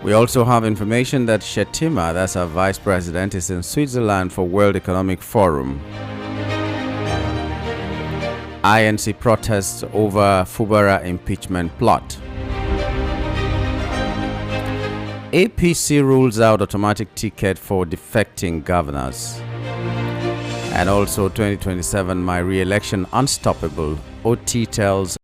We also have information that Shettima, that's our vice president, is in Switzerland for World Economic Forum. INC protests over Fubara impeachment plot. APC rules out automatic ticket for defecting governors. And also 2027, my re-election unstoppable. OT tells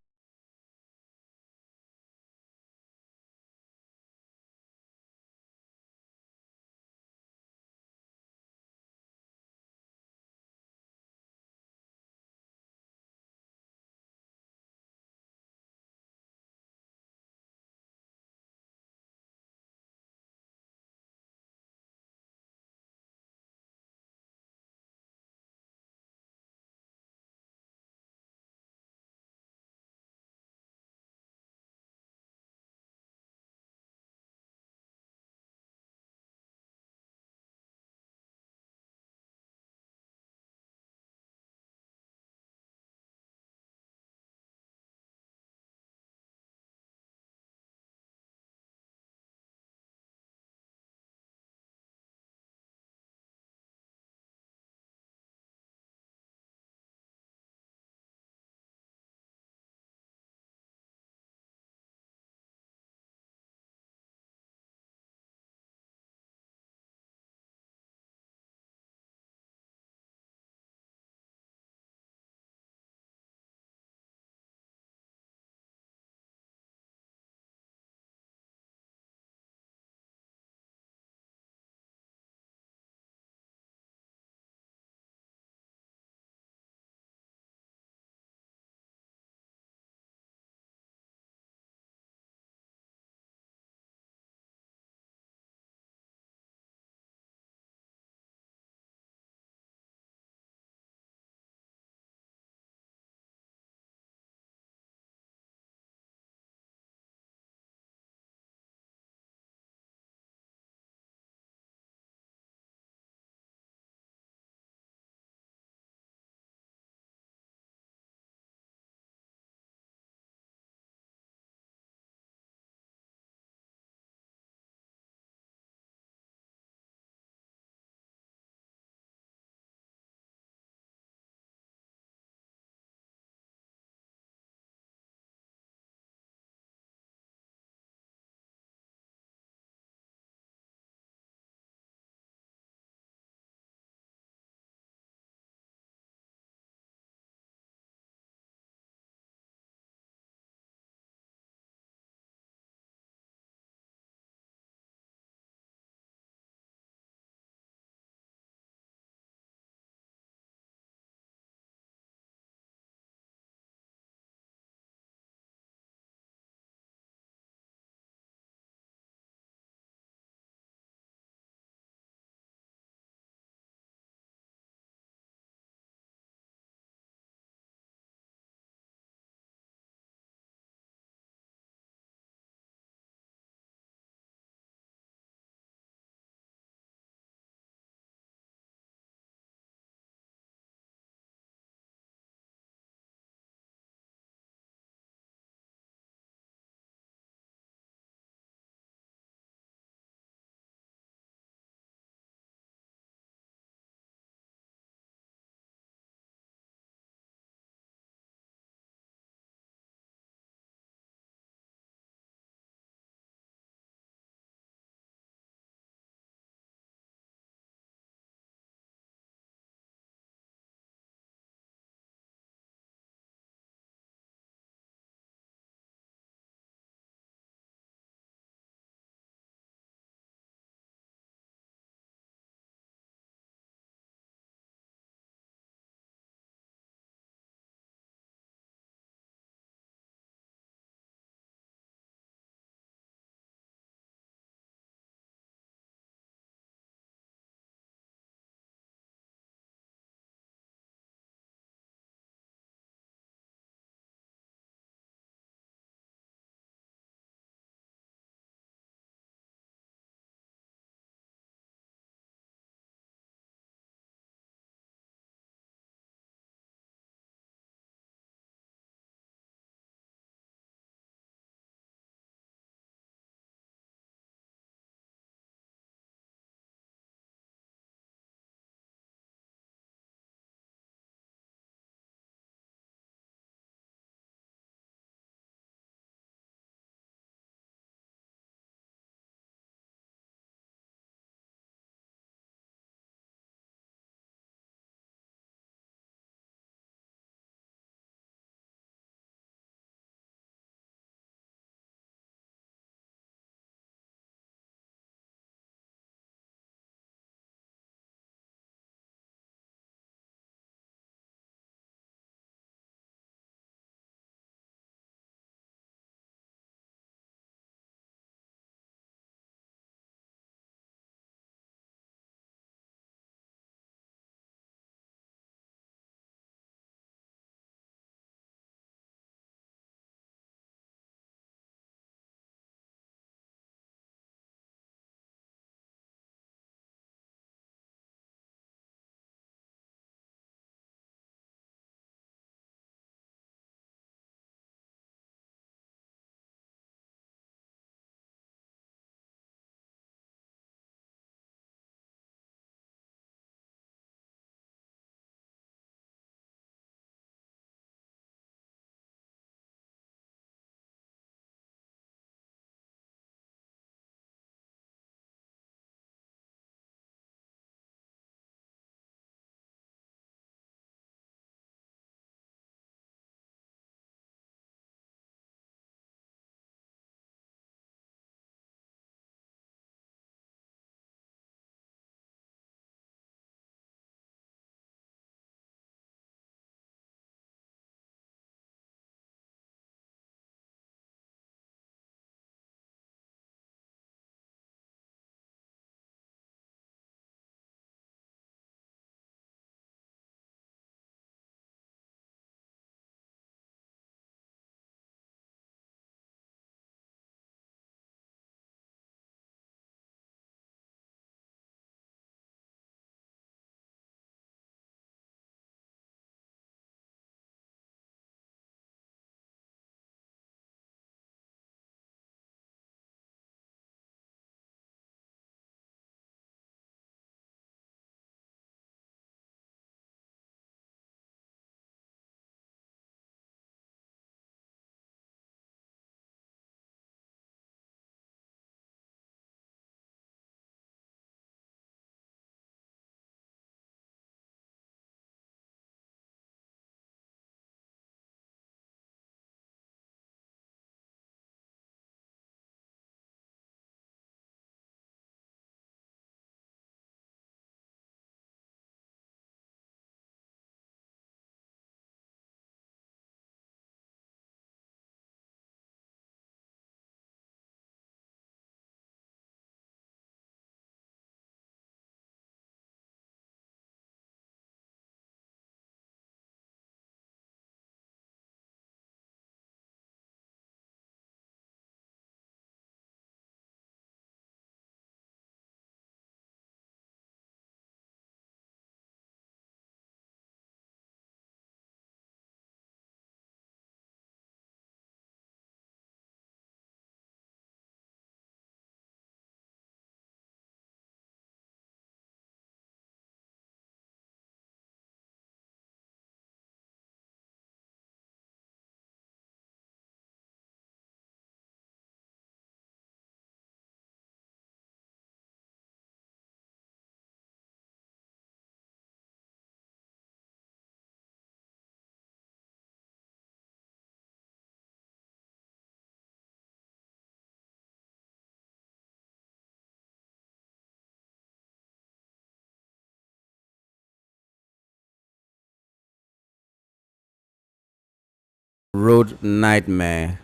road nightmare,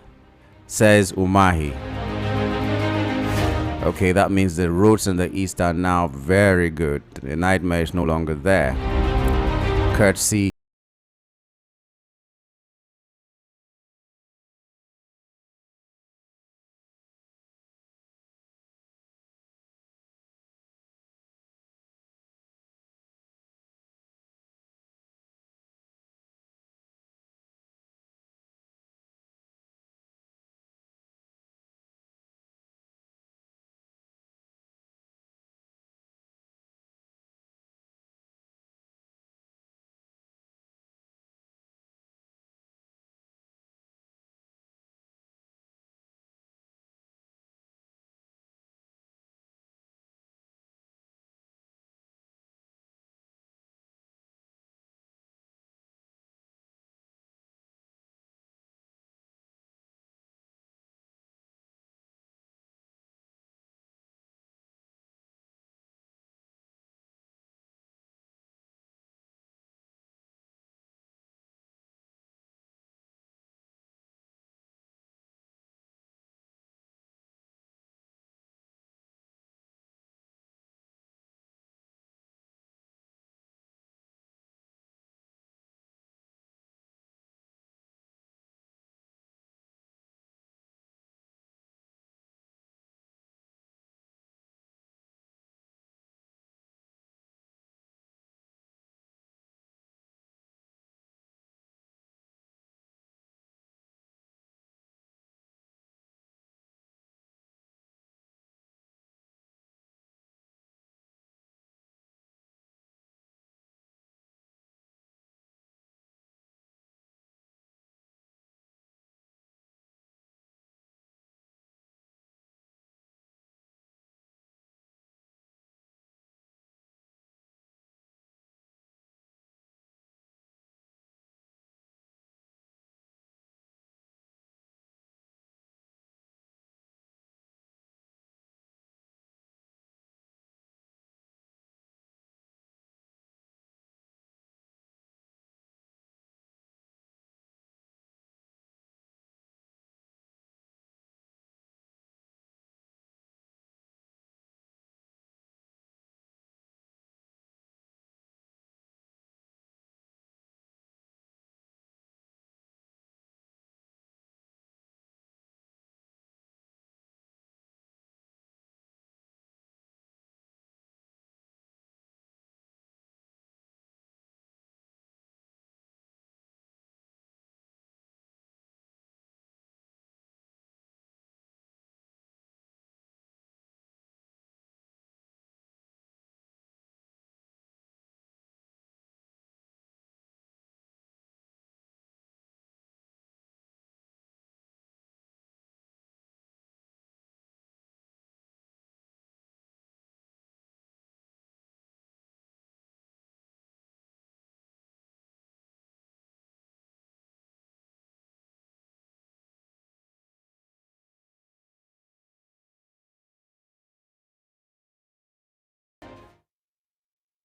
says Umahi. Okay, that means the roads in the east are now very good. The nightmare is no longer there. Courtesy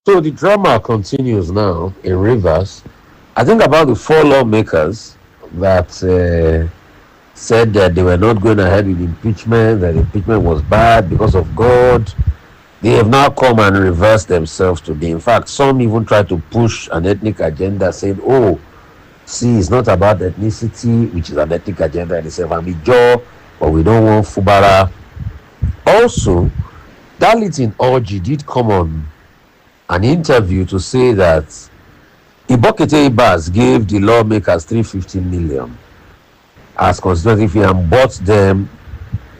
So the drama continues now in Rivers. I think about the four lawmakers that said that they were not going ahead with impeachment, that impeachment was bad because of God. They have now come and reversed themselves today. In fact, some even try to push an ethnic agenda, saying, oh, see, it's not about ethnicity, which is an ethnic agenda in itself, and Ijaw, but we don't want Fubara. Also, Darlington Orji did come on an interview to say that Ibokete Ibas gave the lawmakers 350 million as constituency fee and bought them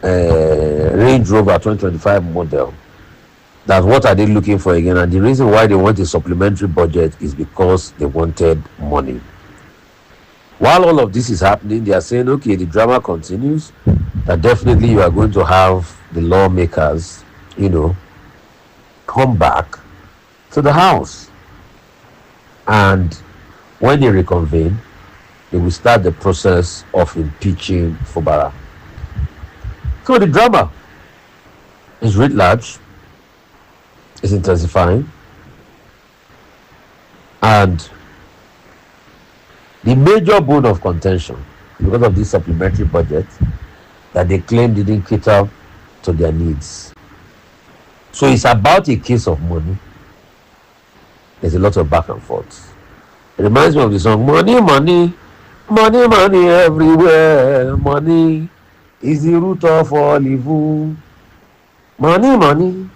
Range Rover 2025 model. That what are they looking for again? And the reason why they want a supplementary budget is because they wanted money. While all of this is happening, they are saying, okay, the drama continues, that definitely you are going to have the lawmakers, come back to the House. And when they reconvene, they will start the process of impeaching Fubara. So the drama is writ large, is intensifying, and the major bone of contention because of this supplementary budget that they claim didn't cater to their needs. So it's about a case of money. There's a lot of back and forth. It reminds me of the song Money, Money, Money, Money everywhere. Money is the root of all evil. Money, money,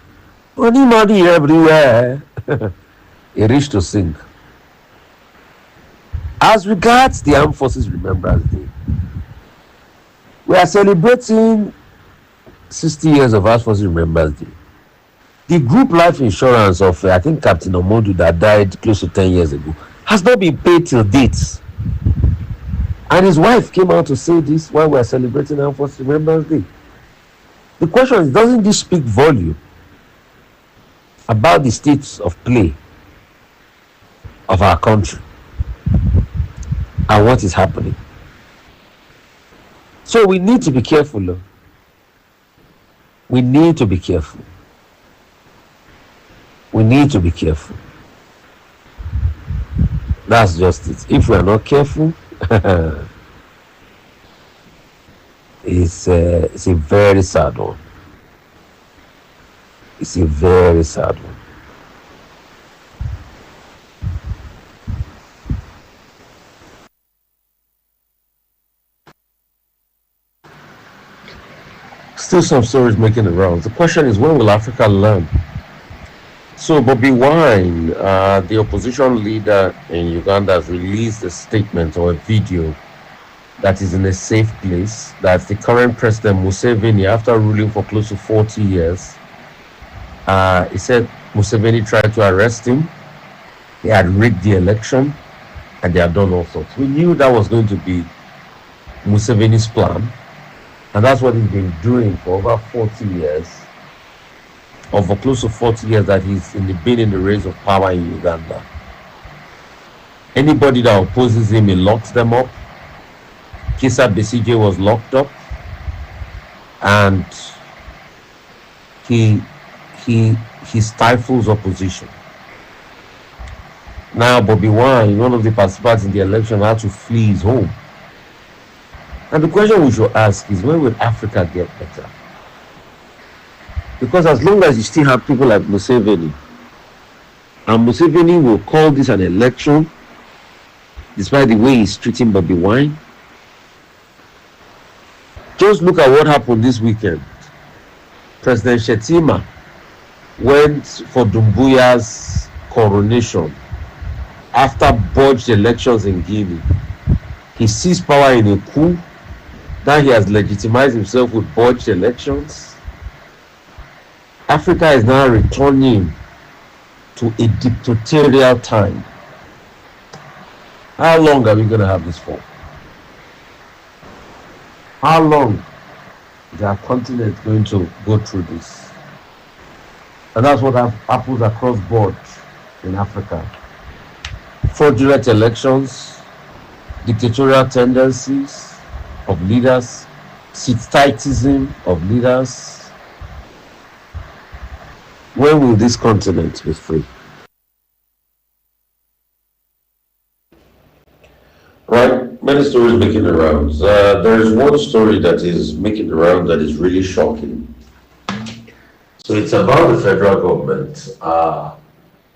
money, money everywhere. A rich to sing. As regards the Armed Forces Remembrance Day, we are celebrating 60 years of Armed Forces Remembrance Day. The group life insurance of, I think, Captain Omodu that died close to 10 years ago has not been paid till date. And his wife came out to say this while we are celebrating Armed Forces Remembrance Day. The question is, doesn't this speak volume about the state of play of our country and what is happening? So we need to be careful. We need to be careful. We need to be careful. That's just it. If we are not careful, it's a very sad one. It's a very sad one. Still some stories making the rounds. The question is, when will Africa learn? So Bobby Wine, the opposition leader in Uganda, has released a statement or a video that is in a safe place. That the current president Museveni, after ruling for close to 40 years, he said Museveni tried to arrest him. They had rigged the election and they had done all sorts. We knew that was going to be Museveni's plan, and that's what he's been doing for over 40 years. Over close to 40 years that he's been in the race of power in Uganda. Anybody that opposes him, he locks them up. Kisa Besigye was locked up, and he stifles opposition. Now Bobby Wine, one of the participants in the election, had to flee his home. And the question we should ask is, when will Africa get better? Because as long as you still have people like Museveni, and Museveni will call this an election, despite the way he's treating Bobby Wine. Just look at what happened this weekend. President Shetima went for Dumbuya's coronation after botched elections in Guinea. He seized power in a coup. Now he has legitimized himself with botched elections. Africa is now returning to a dictatorial time. How long are we going to have this for? How long is our continent going to go through this? And that's what happens across board in Africa. Fraudulent elections, dictatorial tendencies of leaders, seat-tightism of leaders. When will this continent be free? Right, many stories making the rounds. There is one story that is making the round that is really shocking. So it's about the federal government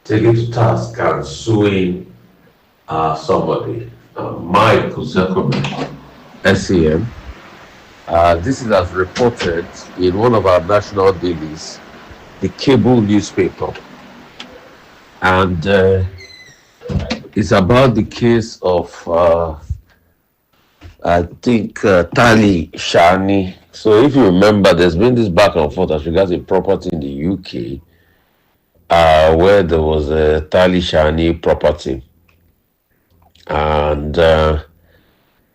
taking to task and suing somebody, Mike Kusekome, SEM. This is as reported in one of our national dailies, the cable newspaper, and it's about the case of I think Tali Shani. So if you remember, there's been this back and forth as regards a property in the UK where there was a Tali Shani property, and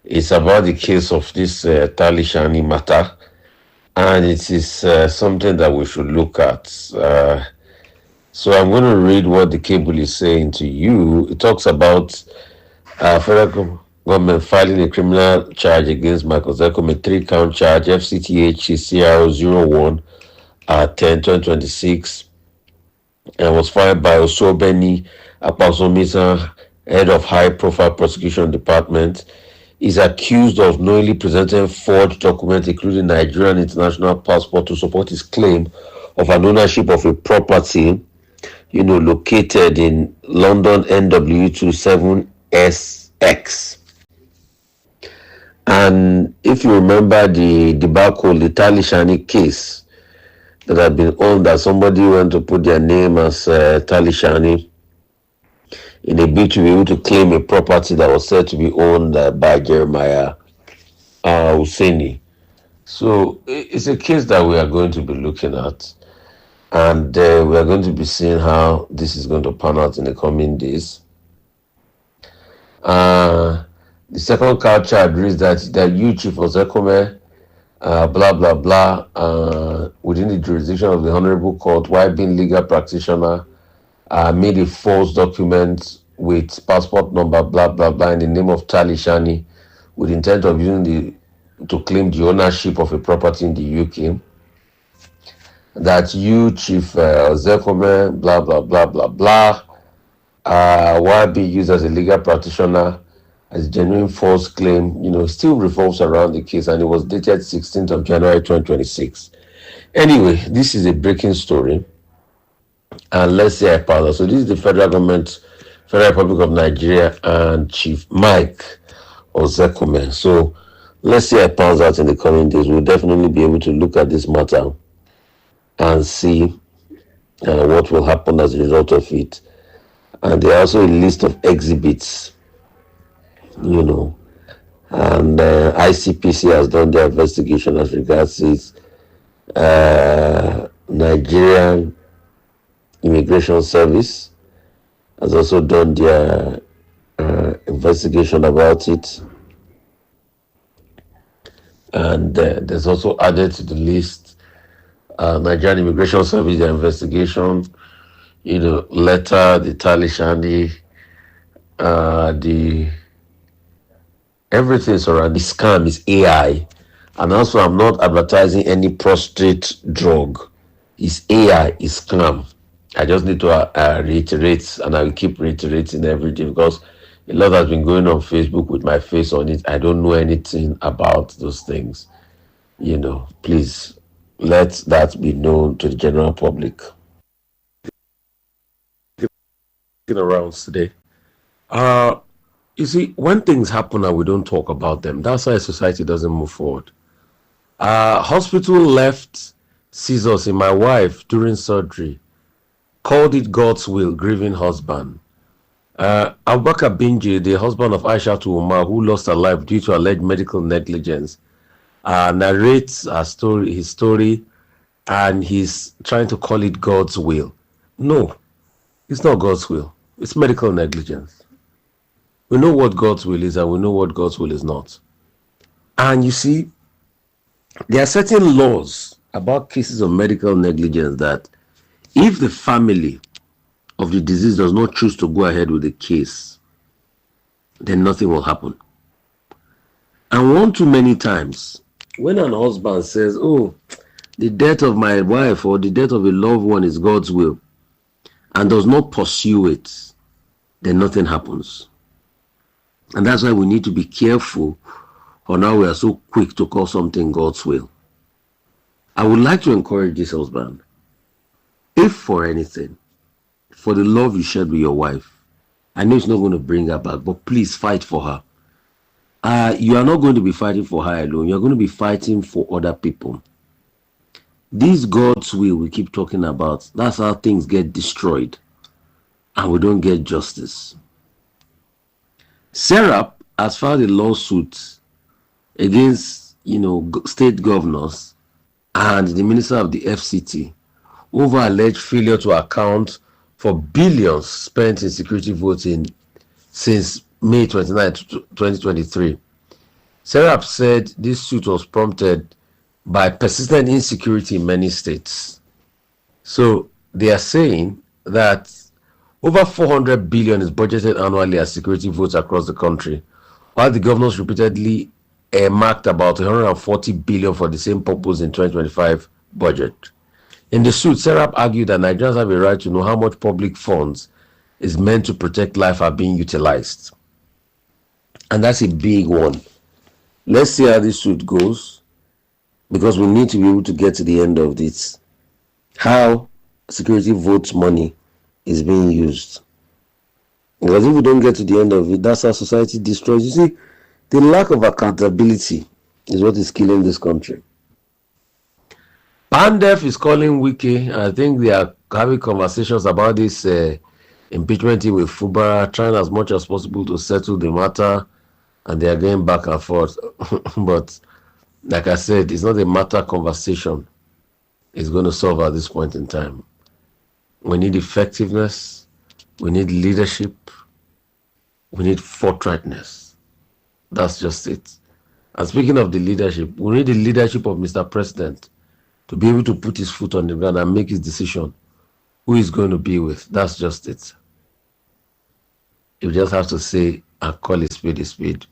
it's about the case of this Tali Shani matter. And it is something that we should look at. So I'm going to read what the cable is saying to you. It talks about federal government filing a criminal charge against Michael Zekome, a 3-count charge, FCTH CR 01 10/2026, and was filed by Osobeni Apasomisa, head of high-profile prosecution department. is accused of knowingly presenting forged documents, including Nigerian international passport, to support his claim of an ownership of a property, located in London NW27SX. And if you remember the debacle, the Talishani case that had been owned, that somebody went to put their name as Talishani in a bid to be able to claim a property that was said to be owned by Jeremiah Husseini. So it's a case that we are going to be looking at, and we are going to be seeing how this is going to pan out in the coming days. The second count charge reads that you, Chief Ozekome, blah blah blah, within the jurisdiction of the Honorable Court, while being legal practitioner, made a false document with passport number blah blah blah in the name of Talishani, with intent of using to claim the ownership of a property in the UK. That you, Chief Ozekome, blah blah blah blah blah, while being used as a legal practitioner, as a genuine false claim, still revolves around the case, and it was dated 16th of January 2026. Anyway, this is a breaking story, and let's say I pause. So this is the federal government, Federal Republic of Nigeria, and Chief Mike Ozekome. So let's say I pause out in the coming days. We'll definitely be able to look at this matter and see what will happen as a result of it. And there are also a list of exhibits, and ICPC has done their investigation as regards it. Nigerian Immigration Service has also done their investigation about it, and there's also added to the list Nigerian Immigration Service, their investigation, letter, the Talishani, the everything surrounding the scam is AI. And also, I'm not advertising any prostrate drug. It's AI, it's scam. I just need to reiterate, and I will keep reiterating every day, because a lot has been going on Facebook with my face on it. I don't know anything about those things. Please let that be known to the general public. Around today. You see, when things happen and we don't talk about them, that's why society doesn't move forward. Hospital left scissors in my wife during surgery, called it God's will, grieving husband. Abubakar Binji, the husband of Aisha to Umar, who lost her life due to alleged medical negligence, narrates his story, and he's trying to call it God's will. No, it's not God's will. It's medical negligence. We know what God's will is, and we know what God's will is not. And you see, there are certain laws about cases of medical negligence that if the family of the deceased does not choose to go ahead with the case, then nothing will happen. And one too many times, when an husband says, oh, the death of my wife or the death of a loved one is God's will, and does not pursue it, then nothing happens. And that's why we need to be careful on how we are so quick to call something God's will. I would like to encourage this husband, if for anything, for the love you shared with your wife, I know it's not going to bring her back, but please fight for her. You are not going to be fighting for her alone. You're going to be fighting for other people. This God's will we keep talking about, that's how things get destroyed and we don't get justice. Serap has filed a lawsuit against, state governors and the minister of the FCT over alleged failure to account for billions spent in security voting since May 29, 2023. Serap said this suit was prompted by persistent insecurity in many states. So they are saying that over 400 billion is budgeted annually as security votes across the country, while the governors repeatedly marked about 140 billion for the same purpose in 2025 budget. In the suit, Serap argued that Nigerians have a right to know how much public funds is meant to protect life are being utilized. And that's a big one. Let's see how this suit goes, because we need to be able to get to the end of this. How security votes money is being used. Because if we don't get to the end of it, that's how society destroys. You see, the lack of accountability is what is killing this country. Pandef is calling Wiki. I think they are having conversations about this impeachment with Fubara, trying as much as possible to settle the matter, and they are going back and forth. But like I said, it's not a matter conversation is going to solve at this point in time. We need effectiveness, we need leadership, we need forthrightness. That's just it. And speaking of the leadership, we need the leadership of Mr. President to be able to put his foot on the ground and make his decision who he's going to be with. That's just it. You just have to say and call it spade a spade.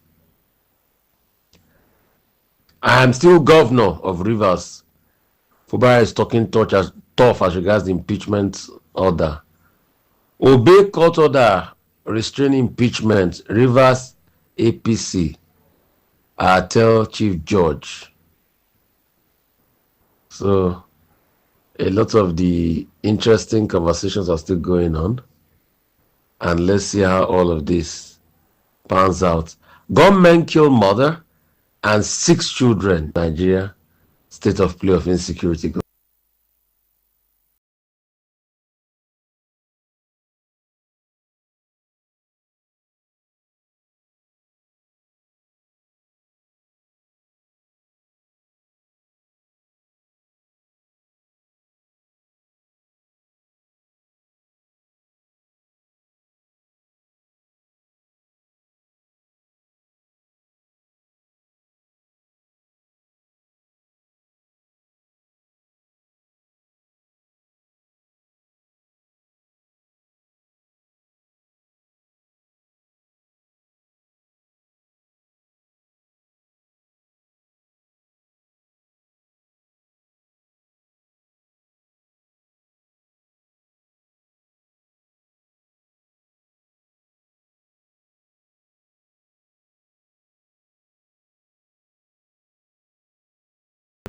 I am still governor of Rivers. Fubara is talking tough as regards the impeachment order. Obey court order restraining impeachment. Rivers APC. I tell Chief Judge. So a lot of the interesting conversations are still going on. And let's see how all of this pans out. Gunmen kill mother and 6 children. Nigeria, state of play of insecurity.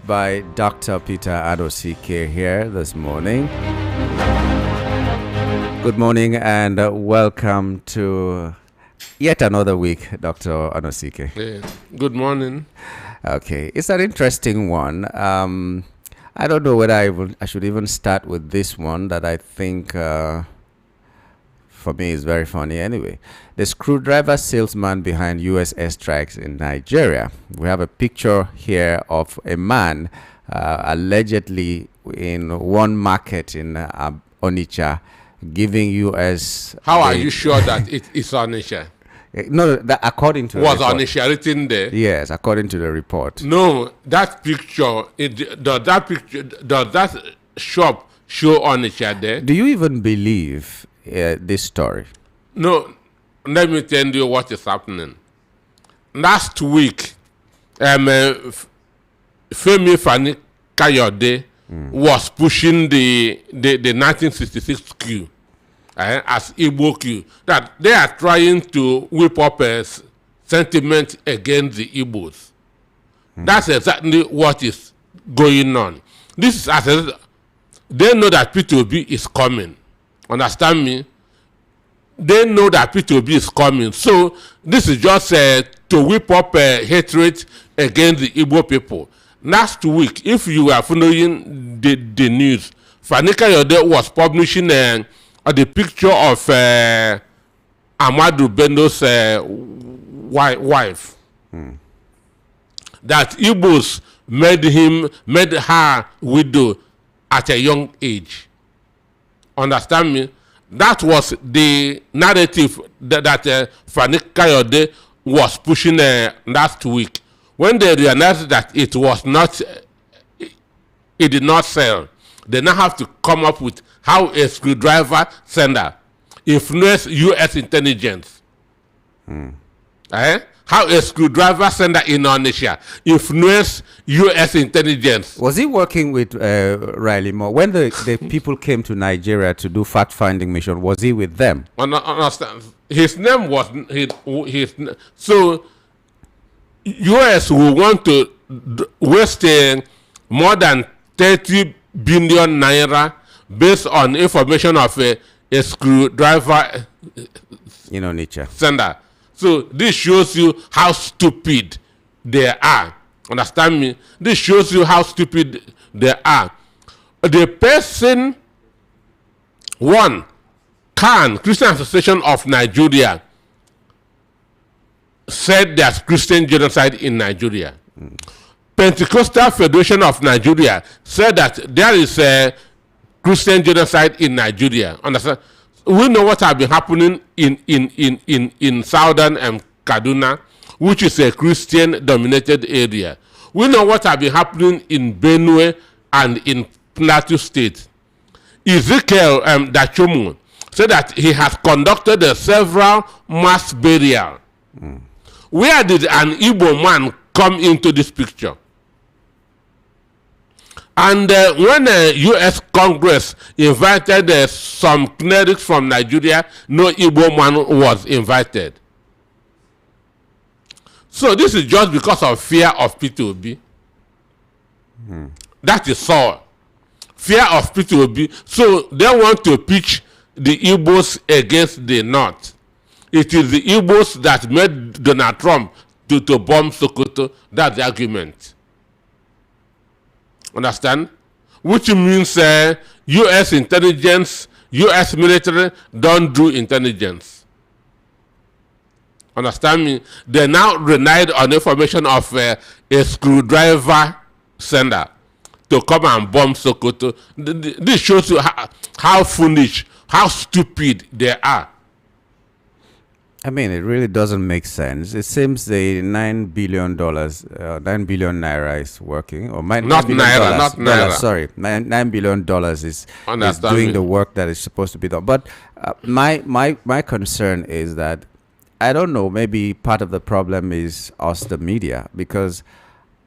By Dr. Peter Adosike here this morning. Good morning and welcome to yet another week, Dr. Adosike. Yeah. Good morning. Okay, it's an interesting one. I don't know whether I should even start with this one that I think for me is very funny anyway. The screwdriver salesman behind US airstrikes in Nigeria. We have a picture here of a man allegedly in one market in Onitsha giving US... How are you sure that it is Onitsha? No, that according to was the report. Onitsha written there? Yes, according to the report. No, that picture, does that shop show Onitsha there? Do you even believe this story? No, let me tell you what is happening. Last week, Femi Fani Kayode was pushing the 1966 queue as Igbo queue. That they are trying to whip up a sentiment against the Igbos. That's exactly what is going on. This is they know that P2B is coming. Understand me? They know that P2B is coming. So this is just to whip up hatred against the Igbo people. Last week, if you were following the news, Fani Kayode was publishing the picture of Amadu Bello's wife. That Igbos made her widow at a young age. Understand me? That was the narrative that Fani Kayode was pushing last week. When they realized that it was not, it did not sell, they now have to come up with how a screwdriver sender influenced U.S. intelligence. how a screwdriver sender in Onitsha influenced U.S. intelligence. Was he working with Riley Moore when the people came to Nigeria to do fact-finding mission? Was he with them? Understand? His name was so U.S. will want to waste more than 30 billion naira based on information of a screwdriver Onitsha sender. So this shows you how stupid they are. Understand me? This shows you how stupid they are. The person, one, Christian Association of Nigeria, said there's Christian genocide in Nigeria. Pentecostal Federation of Nigeria said that there is a Christian genocide in Nigeria. Understand? We know what has been happening in southern Kaduna, which is a Christian-dominated area. We know what has been happening in Benue and in Plateau State. Ezekiel Dachomu said that he has conducted several mass burials. Where did an Igbo man come into this picture? And when the U.S. Congress invited some clerics from Nigeria, no Igbo man was invited. So this is just because of fear of P2B. That is all. Fear of P2B. So they want to pitch the Igbos against the North. It is the Igbos that made Donald Trump to bomb Sokoto. That's the argument. Understand? Which means U.S. intelligence, U.S. military don't do intelligence. Understand me? They now relied on information of a screwdriver sender to come and bomb Sokoto. This shows you how foolish, how stupid they are. I mean, it really doesn't make sense. It seems the $9 billion, 9 billion naira is working, or not naira, not naira. Sorry, $9 billion is doing the work that is supposed to be done. But my concern is that I don't know. Maybe part of the problem is us, the media, because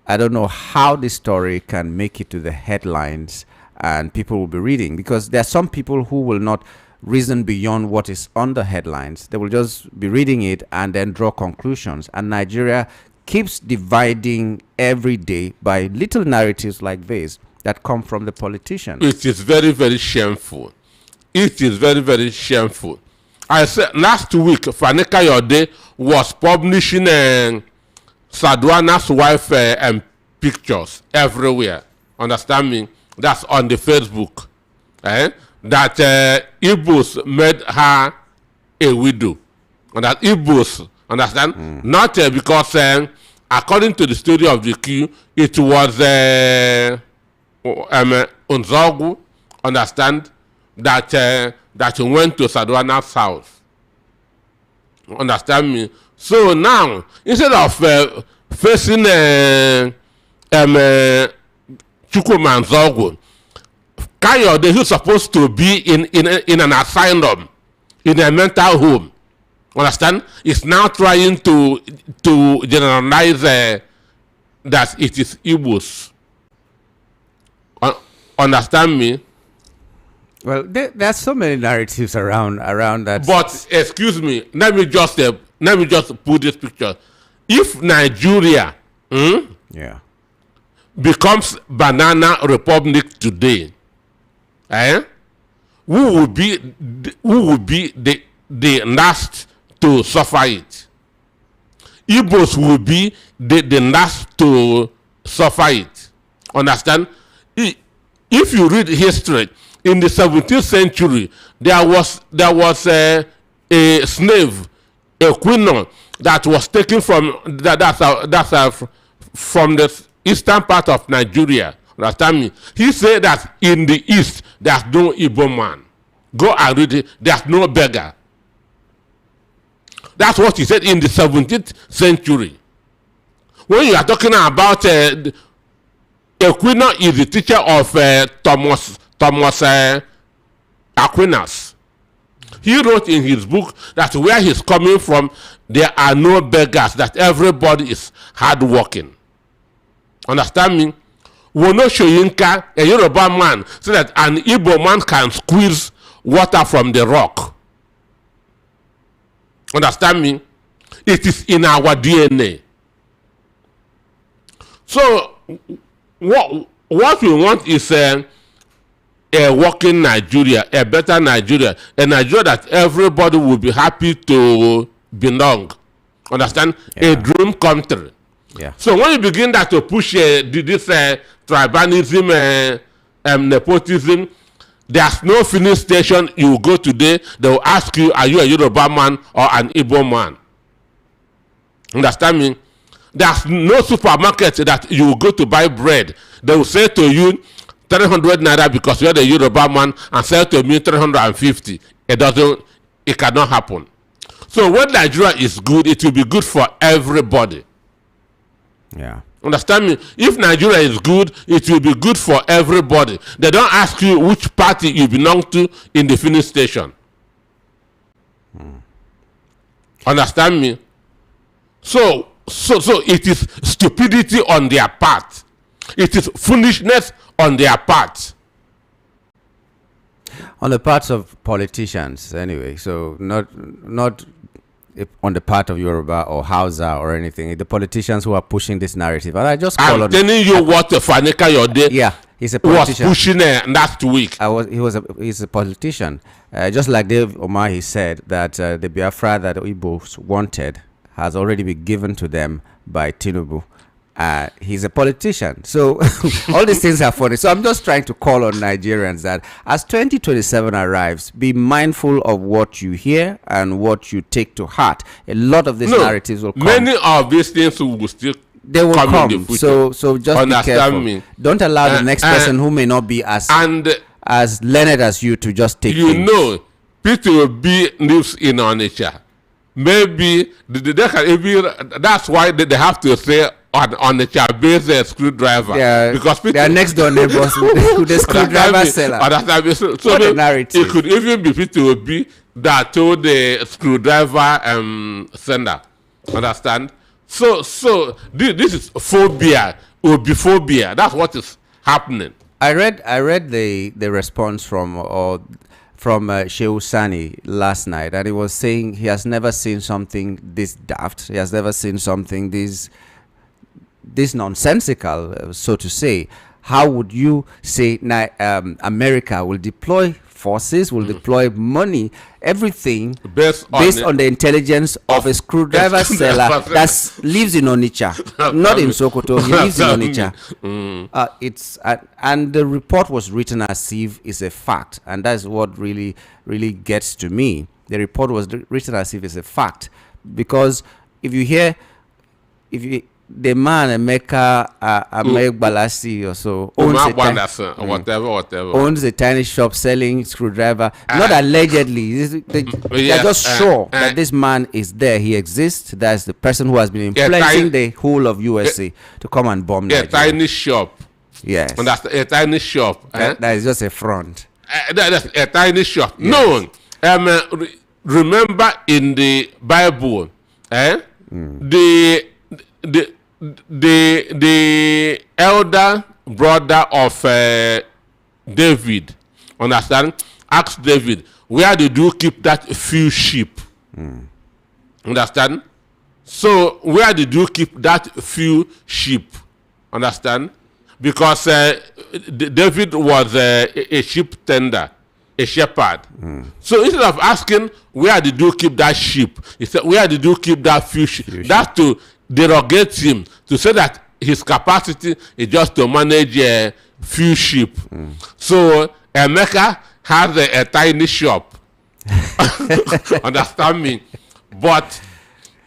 I don't know how this story can make it to the headlines and people will be reading. Because there are some people who will not reason beyond what is on the headlines. They will just be reading it and then draw conclusions. And Nigeria keeps dividing every day by little narratives like this that come from the politicians. It is very, very shameful. It is very, very shameful. I said last week, Fani Kayode was publishing Sadwana's wife pictures everywhere. Understand me? That's on the Facebook. That Igbos made her a widow. And that Igbos, understand? Not because, according to the story of the queue, it was Unzogu, understand, that went to Sadwana's house. Understand me? So now, instead of facing Chukwuma Nzogu, Kayode, who's supposed to be in an asylum, in a mental home, understand, is now trying to generalize that it is Igbos. Understand me? Well, there's so many narratives around that. But excuse me, let me just put this picture. If Nigeria becomes banana republic today, who will be the last to suffer it? Igbos will be the last to suffer it. Understand? If you read history, in the 17th century, there was a slave, a queen that was taken from from the eastern part of Nigeria. Understand me? He said that in the east there's no Igbo man. Go and read it. There's no beggar. That's what he said in the 17th century. When you are talking about Aquino is the teacher of Thomas Aquinas. He wrote in his book that where he's coming from, there are no beggars, that everybody is hardworking. Understand me? Wono Shoyinka, a Yoruba man, so that an Igbo man can squeeze water from the rock. Understand me? It is in our DNA. So, what we want is a working Nigeria, a better Nigeria, a Nigeria that everybody will be happy to belong. Understand? Yeah. A dream country. Yeah. So when you begin that to push this tribalism, nepotism, there's no filling station you go today. They will ask you, are you a Yoruba man or an Igbo man? Understand me? There's no supermarket that you will go to buy bread. They will say to you 300 naira because you're the Yoruba man, and sell to me 350. It cannot happen. So when Nigeria is good, it will be good for everybody. Yeah. Understand me? If Nigeria is good, it will be good for everybody. They don't ask you which party you belong to in the filling station. Understand me? So it is stupidity on their part. It is foolishness on their part. On the parts of politicians, anyway. So not on the part of Yoruba or Hausa or anything. The politicians who are pushing this narrative. And I just call I'm on. telling you what Fanika Yode Yeah, he's a was politician. pushing last week. He's a politician. Just like Dave Omar, he said that the Biafra that Igbos wanted has already been given to them by Tinubu. He's a politician. So all these things are funny. So I'm just trying to call on Nigerians that as 2027 arrives, be mindful of what you hear and what you take to heart. A lot of these narratives will come. Many of these things will still They will come come. in the future. So just Understand be careful. me? Don't allow the next person who may not be as learned as you to just take you things. know, Peter will be lives in Onitsha. Maybe they can even, that's why they have to say on the Chabez screwdriver. Yeah, because they are next door neighbors with the screwdriver seller. So What a narrative. it could even be Peter will be that told the screwdriver sender. Understand? So this is phobia or biphobia. That's what is happening. I read the response from Shehu Sani last night, and he was saying he has never seen something this daft. He has never seen something this nonsensical, so to say. How would you say America will deploy forces, will deploy money, everything based on the intelligence of a screwdriver seller that lives in Onitsha, not in Sokoto. He lives in Onitsha. And the report was written as if it's a fact, and that's what really gets to me. The report was written as if it's a fact, because if the man Emeka Balasi or so owns a tiny shop selling screwdriver. Not allegedly. They're just sure that this man is there. He exists. That's the person who has been influencing the whole of USA to come and bomb Nigeria. A tiny shop. Yes. And that's a tiny shop. That is just a front. That's a tiny shop. Yes. No. Remember in the Bible, the elder brother of David, understand, asked David, where did you keep that few sheep? Understand? So where did you keep that few sheep? Understand? Because David was a sheep tender, a shepherd. So instead of asking where did you keep that sheep, he said, where did you keep that few sheep? That's to derogate him, to say that his capacity is just to manage a few sheep. So Emeka has a tiny shop. Understand me? But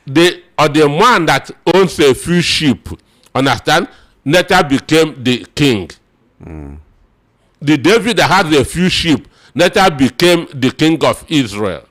the man that owns a few sheep, understand, later became the king. The David that has a few sheep later became the king of Israel.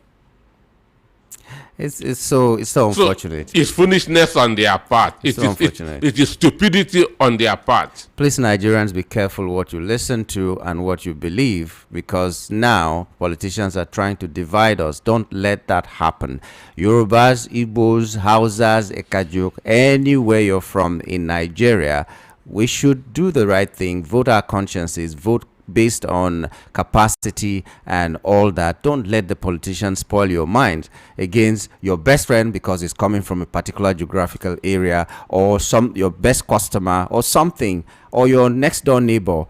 it's so So unfortunate. it's foolishness on their part. It's so unfortunate. It is stupidity on their part. Please, Nigerians, be careful what you listen to and what you believe, because now politicians are trying to divide us. Don't let that happen. Yorubas, Igbos, Hausas, Ekajuk, anywhere you're from in Nigeria, we should do the right thing, vote our consciences, vote based on capacity and all that. Don't let the politicians spoil your mind against your best friend because he's coming from a particular geographical area, or your best customer or something, or your next door neighbor.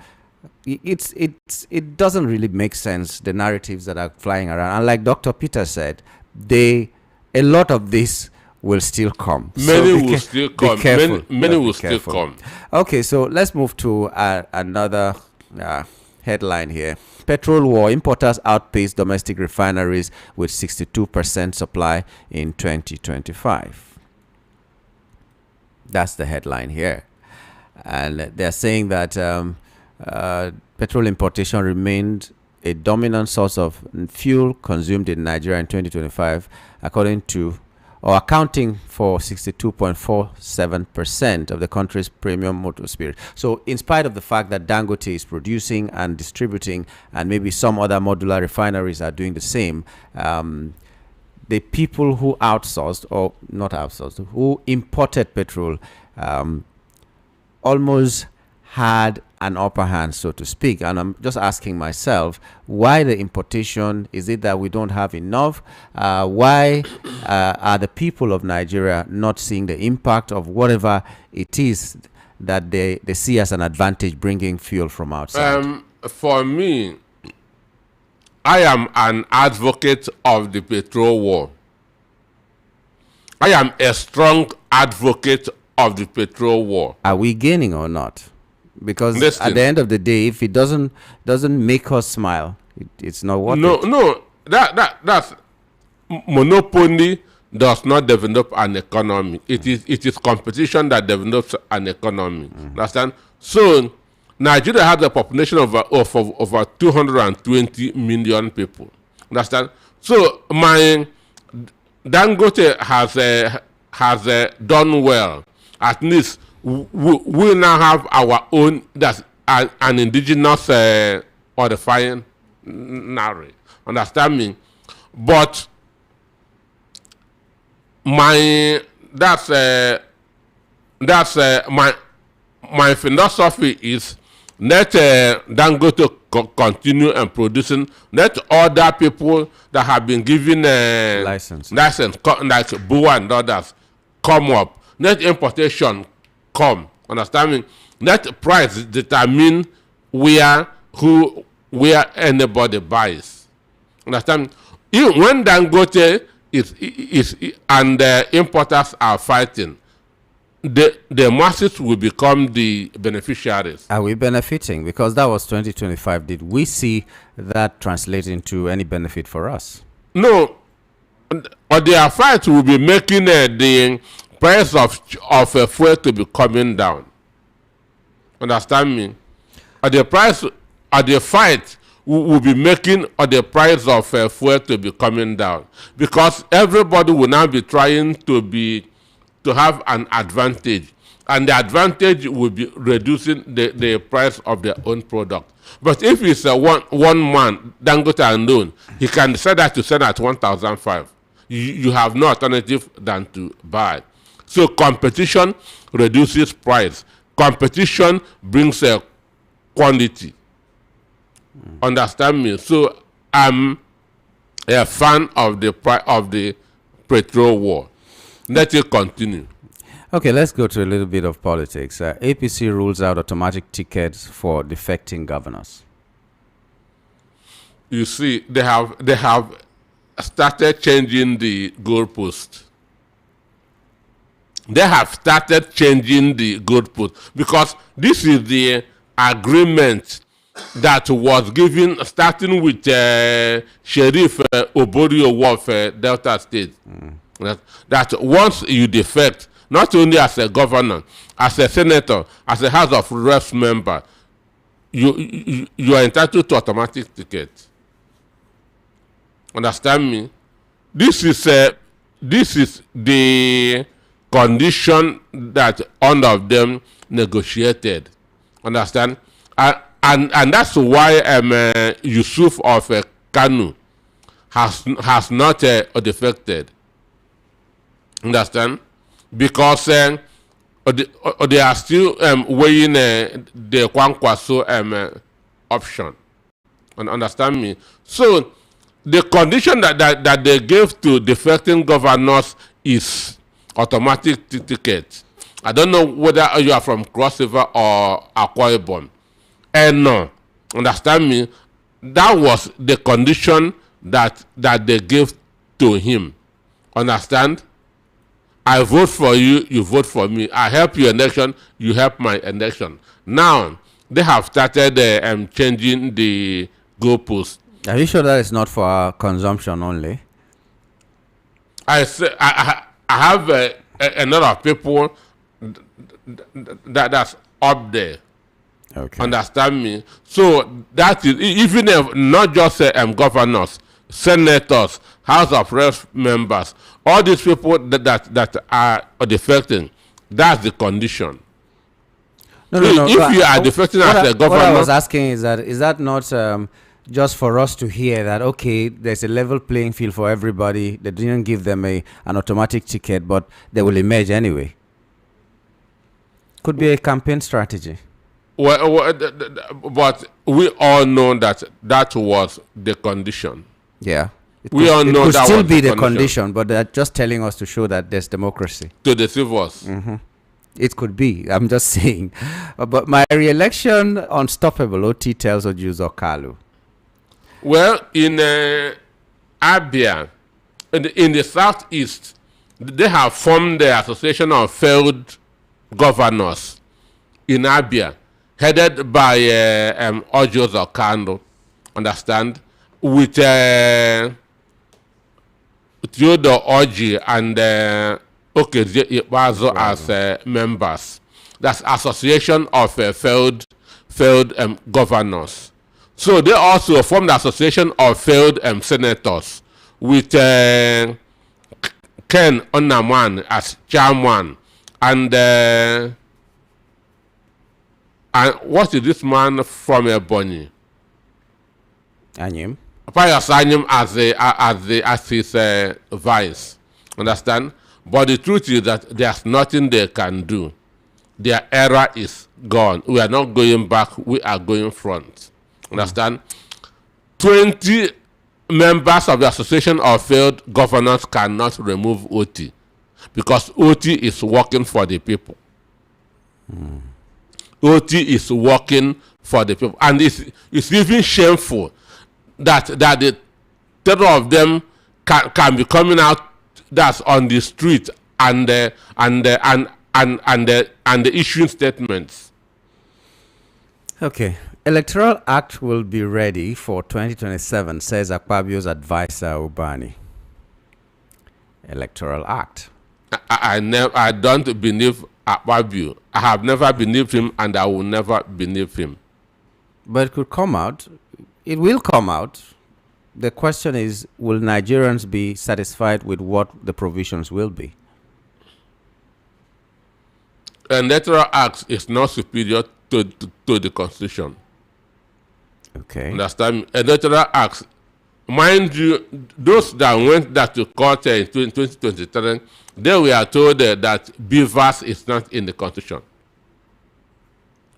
It doesn't really make sense, the narratives that are flying around. And like Dr. Peter said, a lot of this will still come. Many will still come. Many will still come. Okay, so let's move to another headline here. Petrol war. Importers outpace domestic refineries with 62% supply in 2025. That's the headline here. And they're saying that petrol importation remained a dominant source of fuel consumed in Nigeria in 2025, accounting for 62.47% of the country's premium motor spirit. So in spite of the fact that Dangote is producing and distributing, and maybe some other modular refineries are doing the same, the people who outsourced, or not outsourced, who imported petrol, almost had an upper hand, so to speak. And I'm just asking myself, why the importation? Is it that we don't have enough? Why are the people of Nigeria not seeing the impact of whatever it is that they see as an advantage bringing fuel from outside? For me, I am an advocate of the petrol war. I am a strong advocate of the petrol war. Are we gaining or not? Because Listen, at the end of the day, if it doesn't make us smile, it's not worth it. No, that's monopoly does not develop an economy. It is competition that develops an economy. Understand? So Nigeria has a population of over 220 million people. Understand? So my Dangote has done well. At least we now have our own, that's an indigenous or refined narrative. Understand me? But my philosophy is let Dangote continue and producing. Let other people that have been given license like Bua and others come up. Let importation come. Understand me? Let price determine where anybody buys. Understand me? Even when Dangote is and the importers are fighting, the masses will become the beneficiaries. Are we benefiting? Because that was 2025. Did we see that translate into any benefit for us? No. Or their fight will be making the price of fuel to be coming down. Understand me? Or the fight will be making the price of fuel to be coming down, because everybody will now be trying to have an advantage, and the advantage will be reducing the price of their own product. But if it's one man, Dangote alone, he can decide that to sell at 1,005. You have no alternative than to buy. So competition reduces price. Competition brings quantity. Understand me? So I'm a fan of the petrol war. Let it continue. Okay, let's go to a little bit of politics. APC rules out automatic tickets for defecting governors. You see, they have started changing the goalpost. They have started changing the goalpost because this is the agreement that was given starting with Sheriff Oborio of Delta State. That once you defect, not only as a governor, as a senator, as a House of Reps member, you are entitled to automatic ticket. Understand me? This is this is the condition that all of them negotiated. Understand? And that's why Yusuf of Kanu has not defected. Understand? Because they are still weighing the Kwankwaso option. And understand me? So the condition that they gave to defecting governors is automatic ticket. I don't know whether you are from Cross River or Akwa Ibom. And no, understand me? That was the condition that they gave to him. Understand? I vote for you, you vote for me. I help your election, you help my election. Now they have started changing the goalposts. Are you sure that is not for our consumption only? I say I have a lot of people that's up there. Okay. Understand me? So that is even if not just governors, senators, House of Reps members, all these people that are defecting. That's the condition. No. If you are defecting as a governor, what I was asking is that not just for us to hear that, okay, there's a level playing field for everybody. They didn't give them an automatic ticket, but they will emerge anyway. Could be a campaign strategy. But we all know that was the condition. Yeah. We all know it could that still was be the the condition. condition, but they're just telling us to show that there's democracy. To deceive us. It could be. I'm just saying. But my re-election unstoppable, OT tells Ojuzo Kalu. Well, in Abia, in the southeast, they have formed the Association of Failed Governors in Abia, headed by Ojuzo Kalu, understand, with Theodore Oji and Okezie Ikpeazu as members. That's Association of Failed Governors. So they also formed the Association of Failed Senators with Ken Onaman as chairman, and what is this man from Ebonyi? Anyim. Pius Anyim as his vice. Understand? But the truth is that there's nothing they can do. Their era is gone. We are not going back. We are going front. Understand? 20 members of the Association of Failed Governors cannot remove OT because OT is working for the people. OT is working for the people. And it's even shameful that the 10 of them can be coming out that's on the street and issuing statements. Okay. Electoral Act will be ready for 2027, says Akpabio's advisor Ubani. Electoral Act. I don't believe Akpabio. I have never believed him, and I will never believe him. But it could come out. It will come out. The question is, will Nigerians be satisfied with what the provisions will be? Electoral Act is not superior to the Constitution. Okay. Understand? Electoral Act, mind you, those that went to court in 2023, they were told that Beavers is not in the Constitution,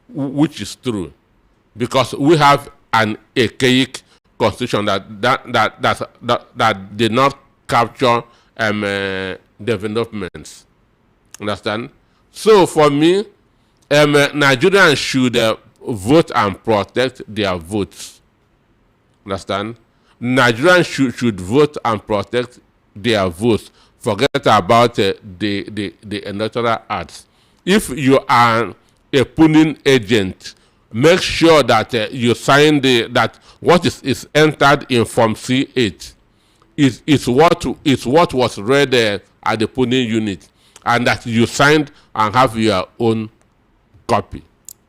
which is true, because we have an archaic Constitution that did not capture developments. Understand? So for me, Nigerians should vote and protect their votes. Understand? Nigerians should vote and protect their votes. Forget about the electoral acts. If you are a polling agent, make sure that you sign that what is entered in Form C8 is what was read at the polling unit, and that you signed and have your own copy.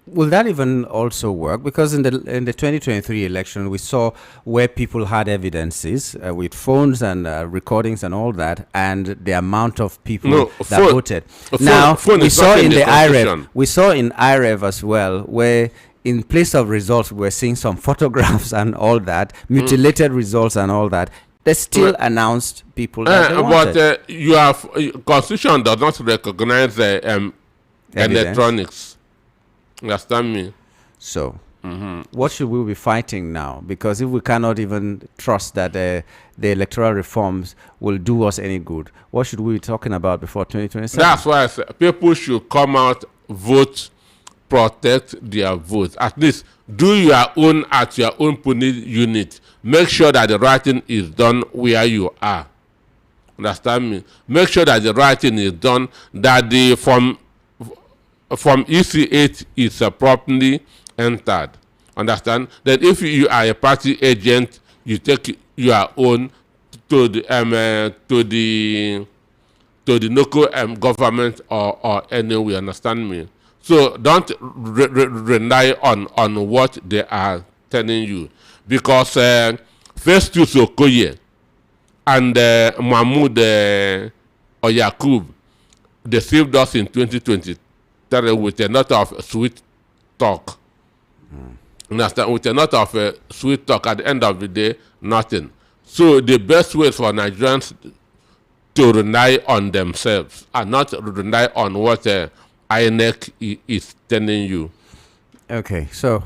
will that even also work? Because in the 2023 election, we saw where people had evidences with phones and recordings and all that, and the amount of people No, that phone, voted. phone, Now phone we is saw not in the the IREV, constitution. we saw in IREV as well, where in place of results, we're seeing some photographs and all that, mutilated results and all that. They still Well, announced people that they but wanted you have constitution does not recognize evidence. electronics. Understand me? So, what should we be fighting now? Because if we cannot even trust that the electoral reforms will do us any good, what should we be talking about before 2027? That's why I say people should come out, vote, protect their votes. At least do your own at your own polling unit. Make sure that the writing is done where you are. Understand me? Make sure that the writing is done, that the from EC8 is properly entered. Understand? Then if you are a party agent, you take your own to the local government or anywhere. Understand me? So don't rely on what they are telling you, because first two Sokoye and Mahmoud or Yakub deceived us in 2023 with a lot of sweet talk. Understand? With a lot of sweet talk, at the end of the day, nothing. So the best way for Nigerians to rely on themselves and not rely on what INEC is telling you. Okay, so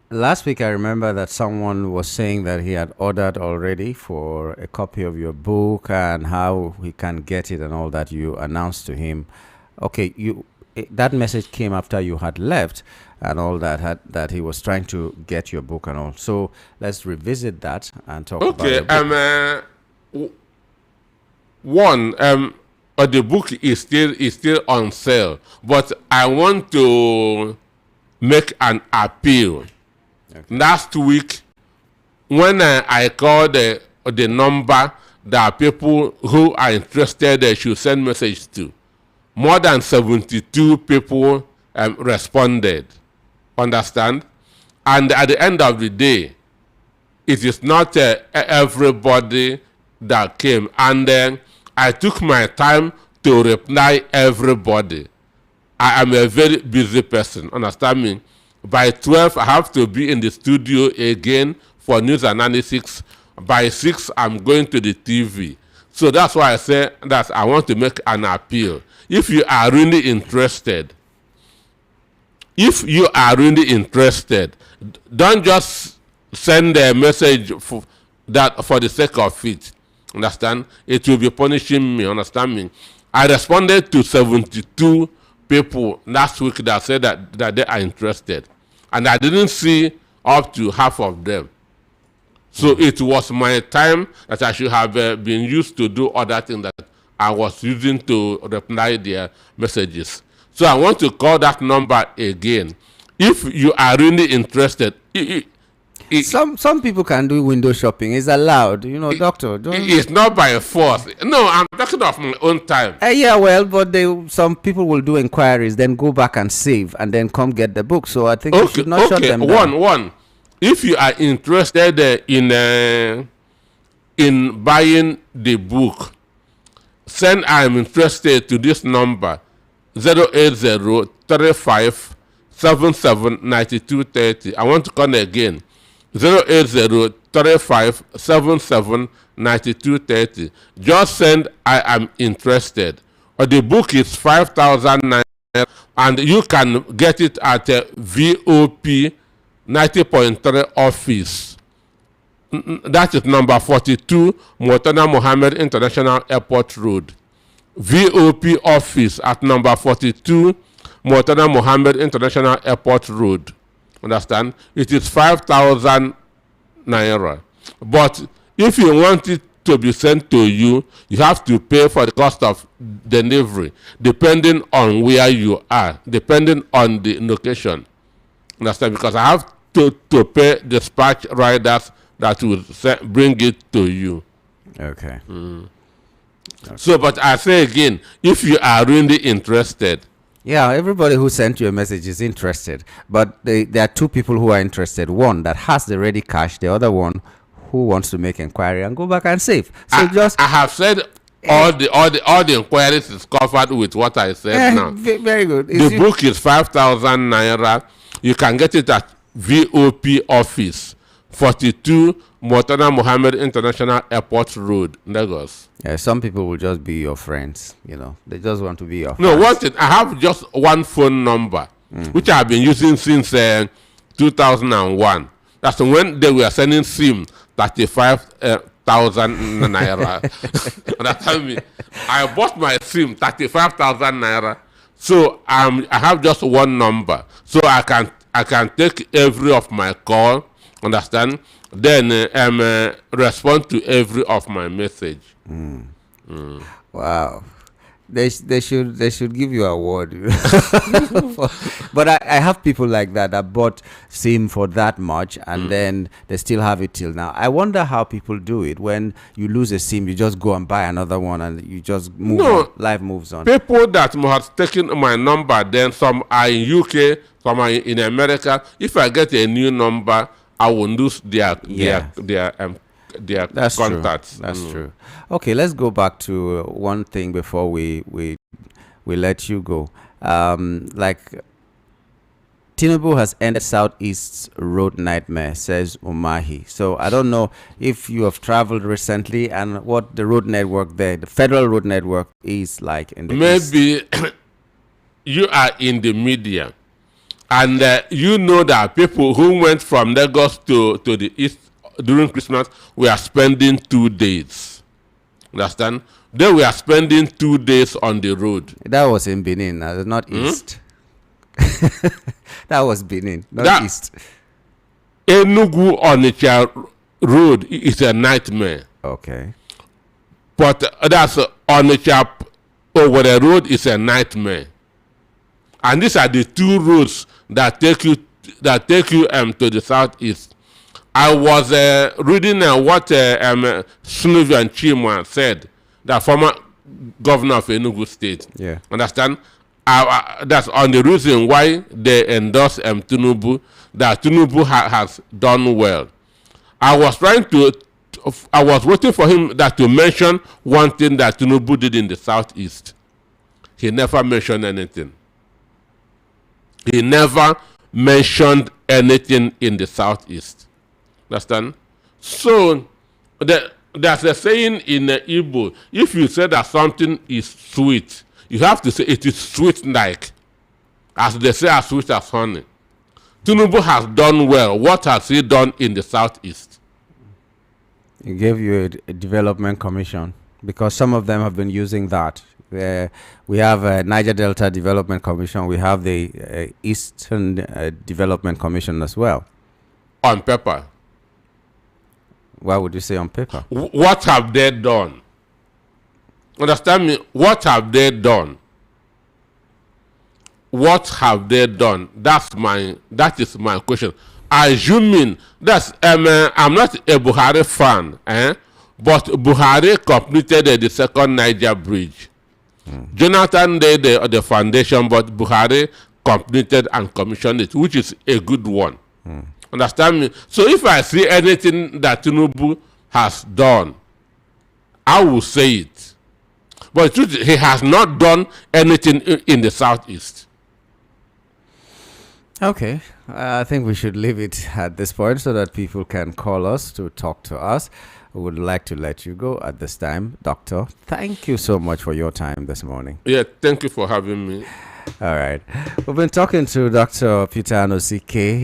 last week I remember that someone was saying that he had ordered already for a copy of your book and how he can get it and all that. You announced to him. Okay, that message came after you had left and all that, that he was trying to get your book and all. So let's revisit that and talk about Okay, your book. One, the book is still on sale, but I want to make an appeal. Okay. Last week, when I called the number that people who are interested should send message to, more than 72 people responded. Understand? And at the end of the day, it is not everybody that came. And I took my time to reply everybody. I am a very busy person. Understand me? By 12, I have to be in the studio again for news analysis. By 6, I'm going to the TV. So that's why I say that I want to make an appeal. If you are really interested, don't just send a message for the sake of it. Understand? It will be punishing me. Understand me? I responded to 72 people last week that said that they are interested, and I didn't see up to half of them. So it was my time that I should have been used to do other things that I was using to reply their messages. So I want to call that number again. If you are really interested, some people can do window shopping. It's allowed, doctor. It's not by force. No, I'm talking of my own time. Yeah, well, but some people will do inquiries, then go back and save, and then come get the book. So I think you should not shut them down. One. If you are interested in buying the book, send "I'm interested" to this number 08035779230. I want to call again. 08035779230. Just send "I am interested," or the book is 5,000 naira, and you can get it at VOP 90.3 office. That is number 42 Murtala Mohammed International Airport Road. VOP office at number 42 Murtala Mohammed International Airport Road. Understand? It is 5,000 naira. But if you want it to be sent to you, you have to pay for the cost of delivery, depending on where you are, depending on the location. Understand? Because I have to pay dispatch riders that will bring it to you. Okay. Okay. So, but I say again, if you are really interested, Yeah, everybody who sent you a message is interested, but there are two people who are interested. One that has the ready cash, the other one who wants to make inquiry and go back and save. So just I have said all the inquiries is covered with what I said now. very good. The book is 5,000 naira. You can get it at VOP office, 42 Murtala Mohammed International Airport Road, Lagos. Yeah, some people will just be your friends. They just want to be your No, friends. one thing, I have just one phone number, which I've been using since 2001. That's when they were sending SIM 35,000 naira. Understand me? I bought my SIM 35,000 naira. So I have just one number, so I can take every of my call. Understand? Then respond to every of my message. Wow. They should give you an award. But I have people like that bought SIM for that much and then they still have it till now. I wonder how people do it. When you lose a SIM, you just go and buy another one and you just move on. Life moves on. People that have taken my number, then some are in UK, some are in America. If I get a new number, I will lose their That's contacts. True. That's true. Okay, let's go back to one thing before we let you go. Like Tinubu has ended Southeast's road nightmare, says Umahi. So I don't know if you have traveled recently and what the road network there, the federal road network, is like in the east. Maybe you are in the media, and you know that people who went from Lagos to the east during Christmas were spending 2 days. Understand? They were spending 2 days on the road. That was in Benin, not east. That was Benin, not east. Enugu Onitsha road is a nightmare. Okay. But that's Onitsha Owerri road is a nightmare. And these are the two roads that take you to the southeast. I was reading what Snuvi and Chima said, the former governor of Enugu State. Yeah. Understand? That's on the reason why they endorse Tinubu, that Tinubu has done well. I was waiting for him to mention one thing that Tinubu did in the southeast. He never mentioned anything. He never mentioned anything in the southeast. Understand? So there's a saying in Igbo: if you say that something is sweet, you have to say it is sweet like, as they say, as sweet as honey. Tinubu has done well. What has he done in the southeast? He gave you a development commission because some of them have been using that. We have a Niger Delta Development Commission. We have the Eastern Development Commission as well. On paper. Why would you say on paper? What have they done? Understand me? What have they done? What have they done? That is my question. Assuming that's I'm not a Buhari fan, but Buhari completed the second Niger bridge. Jonathan did the foundation, but Buhari completed and commissioned it, which is a good one. Understand me? So if I see anything that Tinubu has done, I will say it. But he has not done anything in the southeast. Okay, I think we should leave it at this point so that people can call us to talk to us. We would like to let you go at this time. Doctor, thank you so much for your time this morning. Yeah, thank you for having me. All right. We've been talking to Dr. Peter Anosike.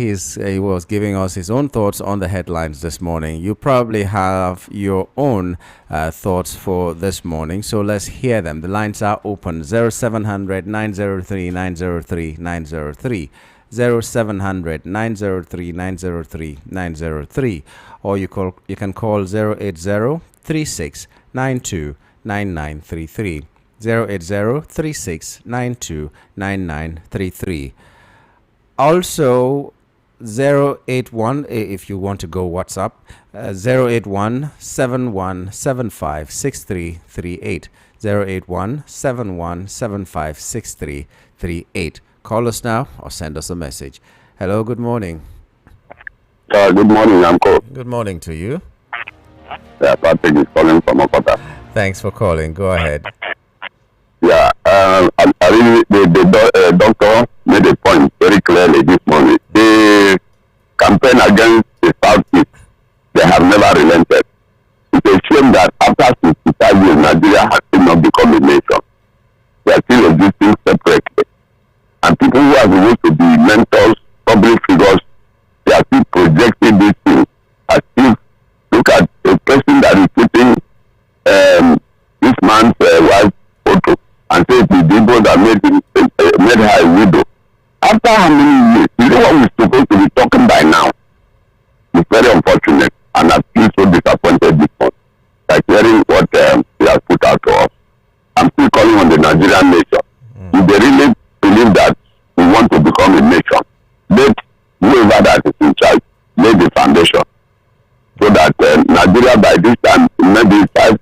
He was giving us his own thoughts on the headlines this morning. You probably have your own thoughts for this morning, so let's hear them. The lines are open: 0700 903 903 903. 0700 903 903 903, or you can call 080 36 92 9933. 080 36 92 9933. Also 081 if you want to go WhatsApp, 081 7175 6338. 081-7175-6338. Call us now or send us a message. Hello, good morning. Good morning, Uncle. Good morning to you. Patrick is calling from Okota. Thanks for calling. Go ahead. Yeah, I really, the doctor made a point very clearly this morning. The campaign against the Southeast, they have never relented. It's a shame that after 65 years, Nigeria has still not become a nation. They are still existing separately. And people who are supposed to be mentors, public figures, they are still projecting this thing as if, look at a person that is putting this man's wife photo and say it is the people that made her a widow. After how many years? You know what we're supposed to be talking by now? It's very unfortunate, and I feel so disappointed this month. Like hearing what he has put out to us. I'm still calling on the Nigerian nation. If they really believe that we want to become a nation, let whoever that is in charge lay the foundation, so that Nigeria by this time, maybe 5-10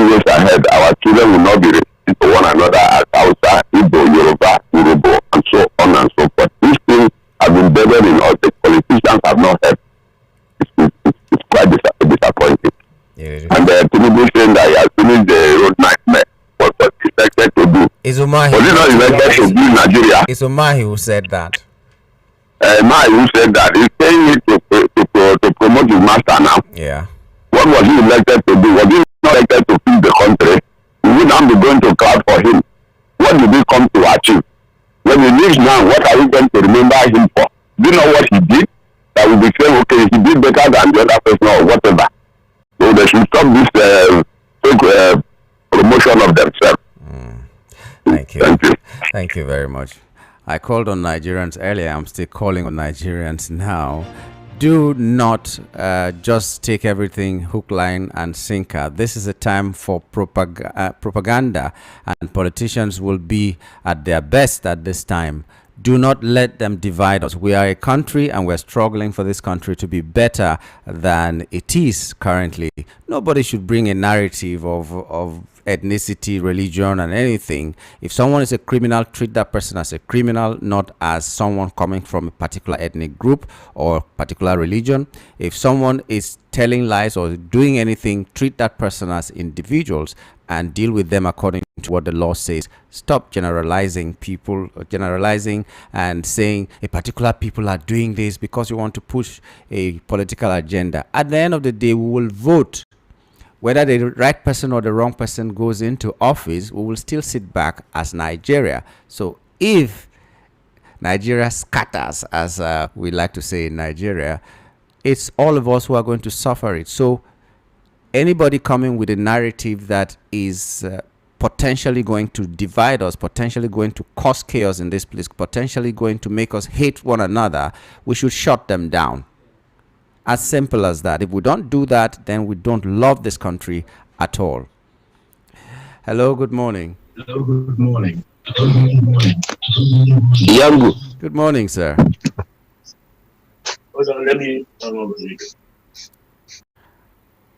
years ahead, our children will not be related to one another as Hausa, Igbo, Yoruba, Yoruba, and so on and so forth. These things have been better in us. The politicians have not helped. It's quite disappointing. Yeah, and Tinubu saying that he has finished the road nightmare. What was expected to do? Is Umahi not expected to build Nigeria? Is Umahi who said that? Mai who said that he's saying it to promote his master now. Yeah. What was he elected to do? Was he not elected to feed the country? We would not be going to clap for him. What did he come to achieve? When he leaves now, what are we going to remember him for? Do you know what he did? That will be saying, okay, he did better than the other person or whatever. So they should stop this fake promotion of themselves. Thank you. Thank you. Thank you very much. I called on Nigerians earlier. I'm still calling on Nigerians now. Do not just take everything hook, line, and sinker. This is a time for propaganda, and politicians will be at their best at this time. Do not let them divide us. We are a country, and we're struggling for this country to be better than it is currently. Nobody should bring a narrative of ethnicity, religion, and anything. If someone is a criminal, treat that person as a criminal, not as someone coming from a particular ethnic group or particular religion. If someone is telling lies or doing anything, treat that person as individuals and deal with them according to what the law says. Stop generalizing people, generalizing and saying a particular people are doing this because you want to push a political agenda. At the end of the day, we will vote. Whether the right person or the wrong person goes into office, we will still sit back as Nigeria. So if Nigeria scatters, as we like to say in Nigeria, it's all of us who are going to suffer it. So anybody coming with a narrative that is potentially going to divide us, potentially going to cause chaos in this place, potentially going to make us hate one another, we should shut them down. As simple as that. If we don't do that, then we don't love this country at all. Hello, good morning. Hello, good morning. Yangu. Good morning, sir. Hold on, let me turn over the radio.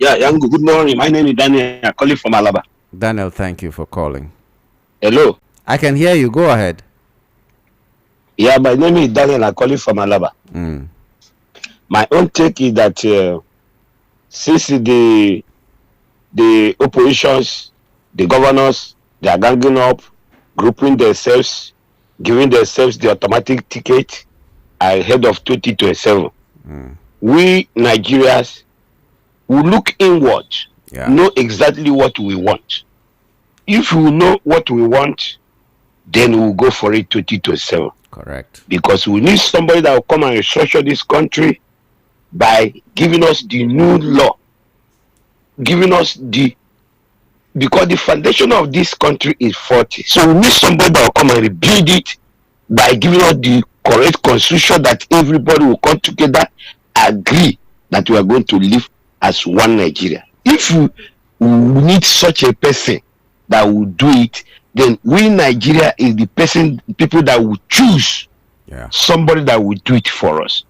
Yeah, Yangu, good morning. My name is Daniel. I'm calling from Alaba. Daniel, thank you for calling. Hello. I can hear you. Go ahead. Yeah, my name is Daniel. I'm calling from Alaba. My own take is that since the oppositions, the governors, they are ganging up, grouping themselves, giving themselves the automatic ticket ahead of 2027. We Nigerians will look inward, know exactly what we want. If we know what we want, then we'll go for it 2027. Correct. Because we need somebody that will come and restructure this country by giving us the new law, giving us because the foundation of this country is faulty. So we need somebody that will come and rebuild it by giving us the correct constitution that everybody will come together, agree that we are going to live as one Nigeria. If we need such a person that will do it, then we Nigeria is the people that will choose somebody that will do it for us.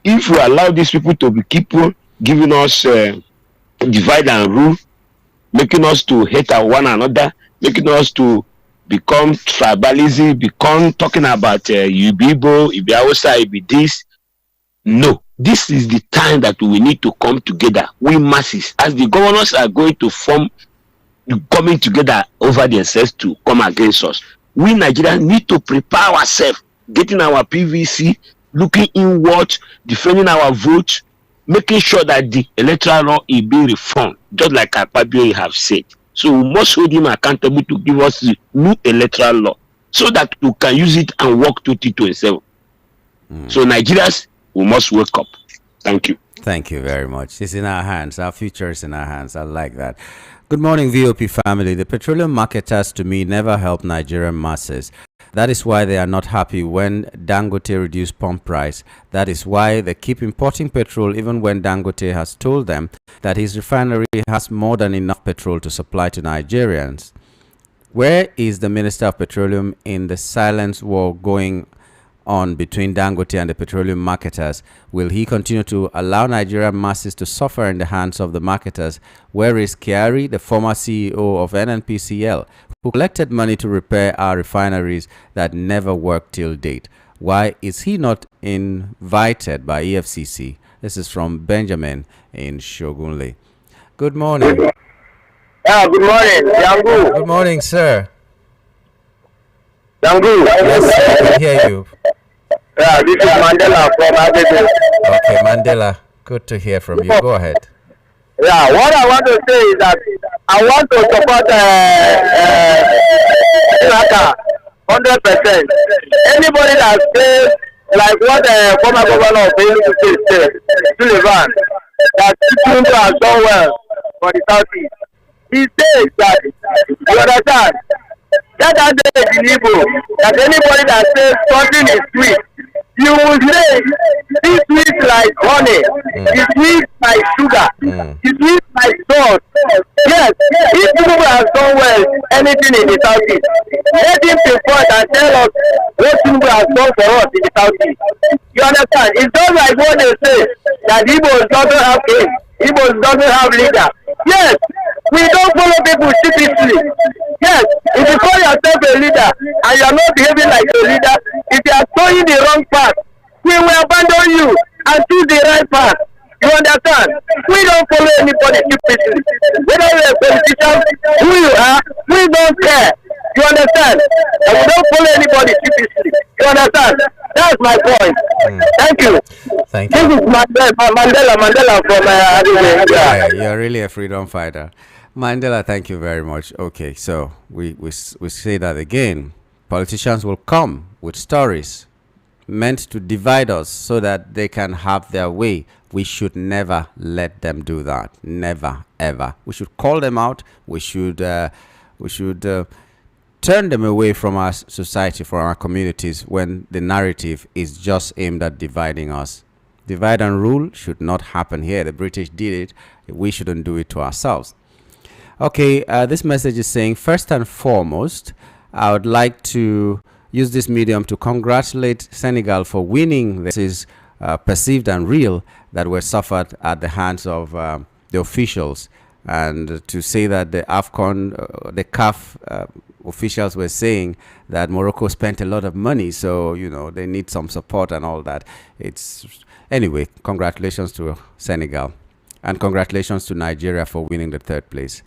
If we allow these people to be giving us divide and rule, making us to hate one another, making us to become tribalism, become talking about you be Igbo, you be Hausa, you be this. No, this is the time that we need to come together, we masses, as the governors are going to form, coming together over themselves to come against us. We Nigerians need to prepare ourselves, getting our PVC, looking inward, defending our vote, making sure that the electoral law is being reformed, just like Akpabio have said. So we must hold him accountable to give us the new electoral law so that we can use it and work 2027. So Nigerians, we must wake up. Thank you. Thank you very much. It's in our hands. Our future is in our hands. I like that. Good morning, VOP family. The petroleum marketers, to me, never help Nigerian masses. That is why they are not happy when Dangote reduced pump price. That is why they keep importing petrol even when Dangote has told them that his refinery has more than enough petrol to supply to Nigerians. Where is the Minister of Petroleum in the silence war going on between Dangote and the petroleum marketers? Will he continue to allow Nigerian masses to suffer in the hands of the marketers? Where is Kyari, the former CEO of NNPCL, who collected money to repair our refineries that never worked till date? Why is he not invited by EFCC? This is from Benjamin in Shogunle. Good morning. Good morning, Yangu. Good morning, sir. Yangu. Yes, I can hear you. This is Mandela from Abidjan. Okay, Mandela, good to hear from you. Go ahead. Yeah, what I want to say is that I want to support Naka 100%. Anybody that says, like what the former governor of Enugu State said, Sullivan, that Tinubu has done well for the Southeast. He says that, you understand, that is in Igbo, that anybody that says something is sweet, you will say, this sweet like honey, it's sweet like sugar, it's sweet like salt. Yes, if Tinubu has done well anything in the Southeast, let him report and tell us what Tinubu has done for us in the Southeast. You understand? It's just like what they say, that Igbo doesn't have king, Igbo doesn't have leader. Yes, we don't follow people stupidly. Yes, if you call yourself a leader and you are not behaving like a leader, if you are going the wrong path, we will abandon you and choose the right path. You understand? We don't follow anybody stupidly. Whether you are a politician, who you are, we don't care. You understand? And we don't follow anybody stupidly. You understand? That's my point. Thank you. Thank you. This is Mandela from Yeah, you're really a freedom fighter. Mandela, thank you very much. Okay, so we say that again. Politicians will come with stories meant to divide us so that they can have their way. We should never let them do that. Never, ever. We should call them out. We should turn them away from our society, from our communities, when the narrative is just aimed at dividing us. Divide and rule should not happen here. The British did it. We shouldn't do it to ourselves. Okay, this message is saying, first and foremost, I would like to use this medium to congratulate Senegal for winning. This is perceived and real that were suffered at the hands of the officials, and to say that the AFCON, the CAF officials were saying that Morocco spent a lot of money, so they need some support and all that. Anyway, congratulations to Senegal, and congratulations to Nigeria for winning the third place.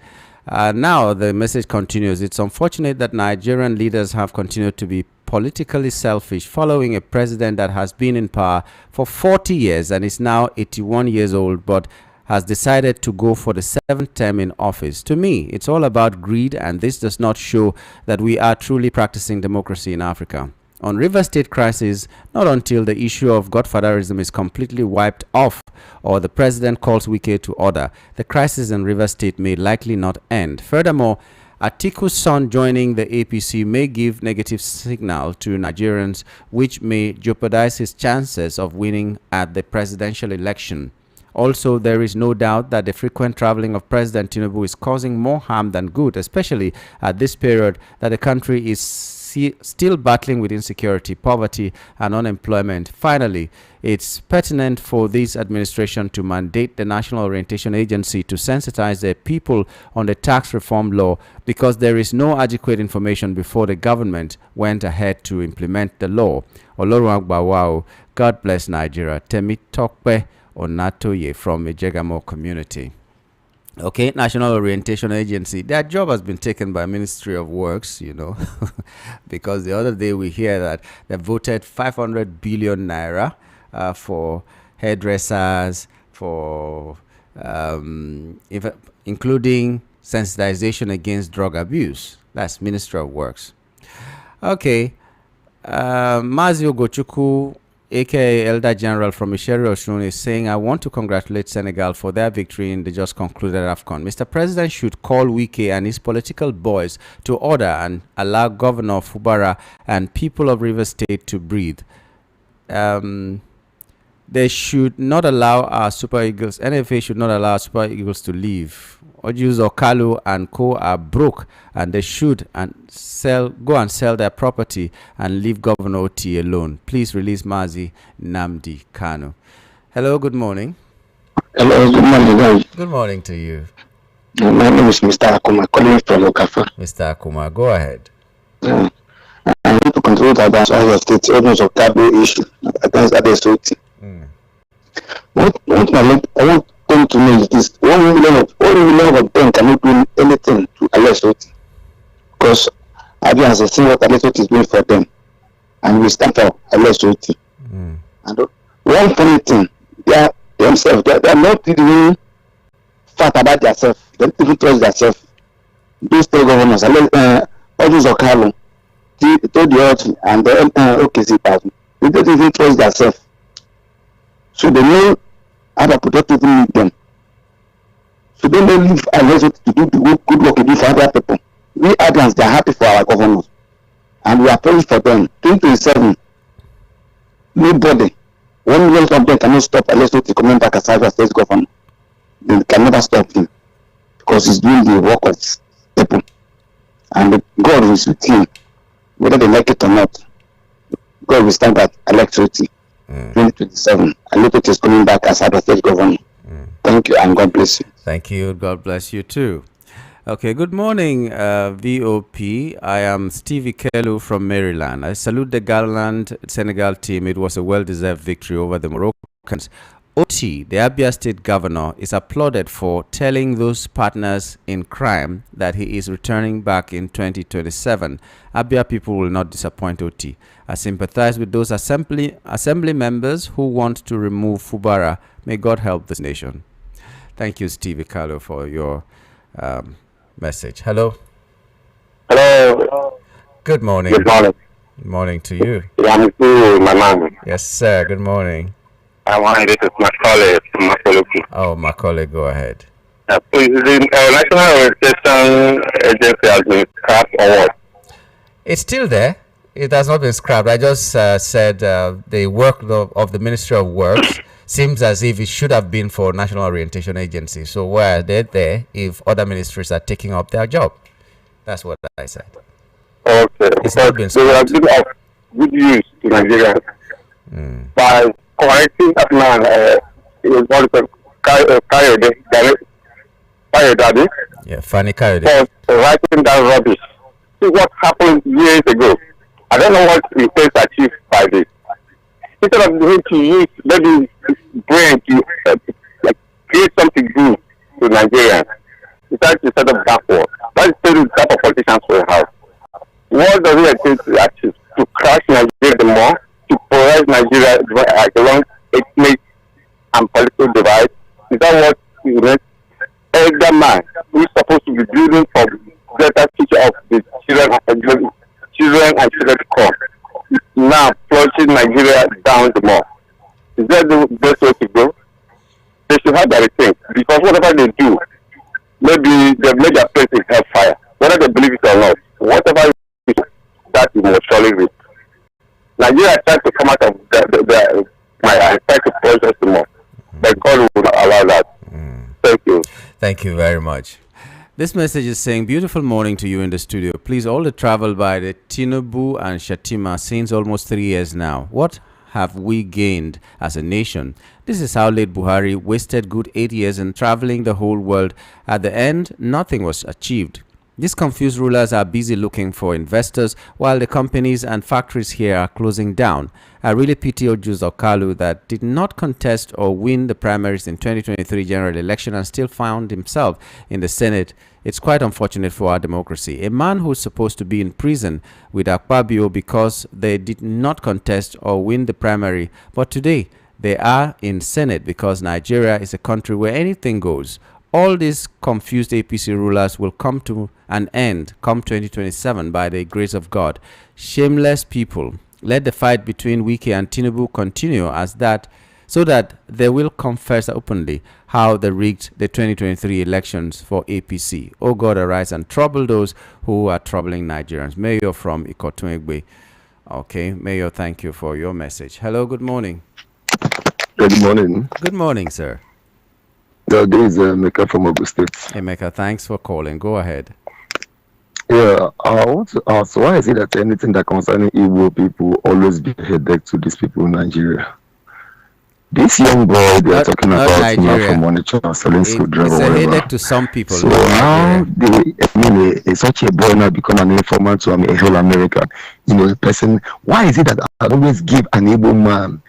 Now the message continues. It's unfortunate that Nigerian leaders have continued to be politically selfish following a president that has been in power for 40 years and is now 81 years old, but has decided to go for the 7th term in office. To me, it's all about greed, and this does not show that we are truly practicing democracy in Africa. On River State crisis, not until the issue of godfatherism is completely wiped off or the president calls Wike to order, the crisis in River State may likely not end. Furthermore, Atiku's son joining the APC may give negative signal to Nigerians, which may jeopardize his chances of winning at the presidential election. Also, there is no doubt that the frequent traveling of President Tinubu is causing more harm than good, especially at this period that the country is still battling with insecurity, poverty, and unemployment. Finally, it's pertinent for this administration to mandate the National Orientation Agency to sensitize the people on the tax reform law, because there is no adequate information before the government went ahead to implement the law. Olorun Agbawao, God bless Nigeria. Temi Tokpe Onatoye from Ejegamo community. Okay, National Orientation Agency. Their job has been taken by Ministry of Works, because the other day we hear that they voted 500 billion naira for hairdressers, for including sensitization against drug abuse. That's Ministry of Works. Okay, Mazio Gochuku, aka Elder General from Isheri Oshun, is saying, I want to congratulate Senegal for their victory in the just concluded AFCON. Mr. President should call Wike and his political boys to order and allow Governor Fubara and people of Rivers State to breathe. They should not allow our Super Eagles, NFA should not allow our Super Eagles to leave. Ojus Okalu and co are broke, and they should go and sell their property and leave Governor Oti alone. Please release Mazi Namdi Kano. Hello, good morning. Hello, good morning, guys. Good morning to you. My name is Mr. Akuma, calling from Okafor. Mr. Akuma, go ahead. I want to control the advance of state almost of cabo issue against other state. What I want them to know is this: 1 million of them cannot do anything to Alesoti, because Abia has seen what Alesoti is doing for them, and we stand for Alesoti. And one funny thing, they are not even fat about themselves. They don't even trust themselves. Those state governors, all those Okalo, told the earth and the OKC party, they don't even trust themselves. So they know how to protect them. So they don't leave Alesoti to do the good work they do for other people. We Adrians, they are happy for our governors, and we are praying for them. 2027, nobody, 1 million of them cannot stop Alesoti coming back as Abia State governor. They can never stop him, because he's doing the work of people, and God is with him, whether they like it or not. God will stand at Alesoti 2027, and Alesoti is coming back as Abia State governor. Thank you, and God bless you. Thank you. God bless you too. Okay, good morning, VOP. I am Stevie Kelu from Maryland. I salute the gallant Senegal team. It was a well-deserved victory over the Moroccans. Oti, the Abia State governor, is applauded for telling those partners in crime that he is returning back in 2027. Abia people will not disappoint Oti. I sympathize with those assembly members who want to remove Fubara. May God help this nation. Thank you, Stevie Carlo, for your message. Hello. Hello. Good morning. Good morning. Good morning to you. Yeah, I'm you, my man. Yes, sir. Good morning. This is my colleague from Makoluku. Oh, my colleague, go ahead. The National Orientation Agency has been scrapped or what? It's still there. It has not been scrapped. I just said the work of the Ministry of Works seems as if it should have been for National Orientation Agency. So why are they there if other ministries are taking up their job? That's what I said. Okay. It's not been they will give of good use to Nigeria by correcting that man. It was Kayode. Yeah, Fanny Kayode. For writing that rubbish. See what happened years ago. I don't know what he says achieved by this. Instead of going to use maybe brain to create something good to Nigeria, he tried to set up backward. That is still the type of politicians we have. What does he attempt to achieve? To crash Nigeria the more, to polarize Nigeria along ethnic and political divide? Is that what he meant? Elder man who is supposed to be building for better future of the children and children to come, now plunging Nigeria down the more. Is that the best way to go? They should have that thing, because whatever they do, maybe they've made their place in hellfire. Whether they believe it or not, whatever it is, that you must surely reap. Nigeria tried to come out of my try to process the more, but God will not allow that. Thank you. Thank you very much. This message is saying, beautiful morning to you in the studio. Please, all the travel by the Tinubu and Shatima since almost 3 years now. What have we gained as a nation? This is how late Buhari wasted good 8 years in traveling the whole world. At the end, nothing was achieved. These confused rulers are busy looking for investors while the companies and factories here are closing down. I really pity Ojus Okalu that did not contest or win the primaries in 2023 general election and still found himself in the Senate. It's quite unfortunate for our democracy. A man who's supposed to be in prison with Akpabio because they did not contest or win the primary, but today they are in Senate because Nigeria is a country where anything goes. All these confused APC rulers will come to an end come 2027 by the grace of God. Shameless people. Let the fight between Wike and Tinubu continue as that, so that they will confess openly how they rigged the 2023 elections for APC. Oh God, arise and trouble those who are troubling Nigerians. Mayor from Ikotunegbe. Okay, Mayor, thank you for your message. Hello, good morning. Good morning. Good morning, sir. This is Mecca from Ogun State. Hey, Mecca, thanks for calling. Go ahead. Yeah, I want to ask, why is it that anything that concerning Igbo people always be a headache to these people in Nigeria? This young boy they are talking about from Onitsha selling screwdriver. It's a headache to some people. So how such a boy now become an informant to a whole American, a person. Why is it that I always give an Igbo man,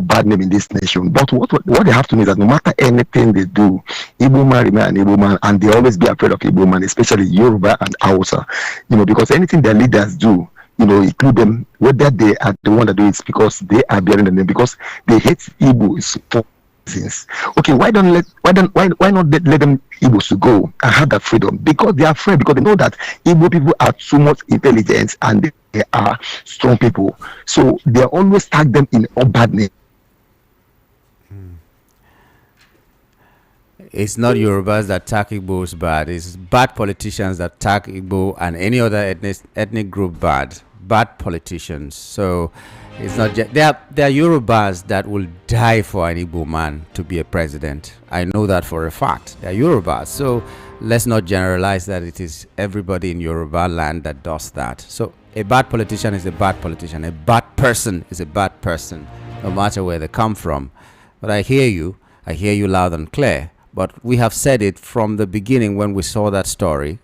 bad name in this nation? But what they have to know is that no matter anything they do, Igbo man remain an Igbo man, and they always be afraid of Igbo man, especially Yoruba and Hausa, because anything their leaders do, include them, whether they are the one that do it because they are bearing the name, because they hate Igbos for reasons. Okay, why not let them Igbos to go and have that freedom? Because they are afraid, because they know that Igbo people are too much intelligent and they are strong people. So they always tag them in all bad name. It's not Yorubas that tag Igbos bad. It's bad politicians that tag Igbo and any other ethnic group bad. Bad politicians. So it's not just there are Yorubas that will die for an Igbo man to be a president. I know that for a fact. They are Yorubas. So let's not generalize that it is everybody in Yoruba land that does that. So a bad politician is a bad politician. A bad person is a bad person, no matter where they come from. But I hear you loud and clear. But we have said it from the beginning when we saw that story.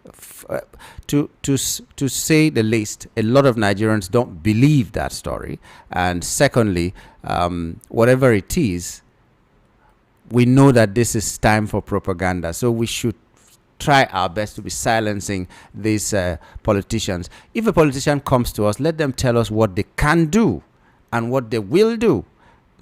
To say the least, a lot of Nigerians don't believe that story. And secondly, whatever it is, we know that this is time for propaganda. So we should try our best to be silencing these politicians. If a politician comes to us, let them tell us what they can do and what they will do.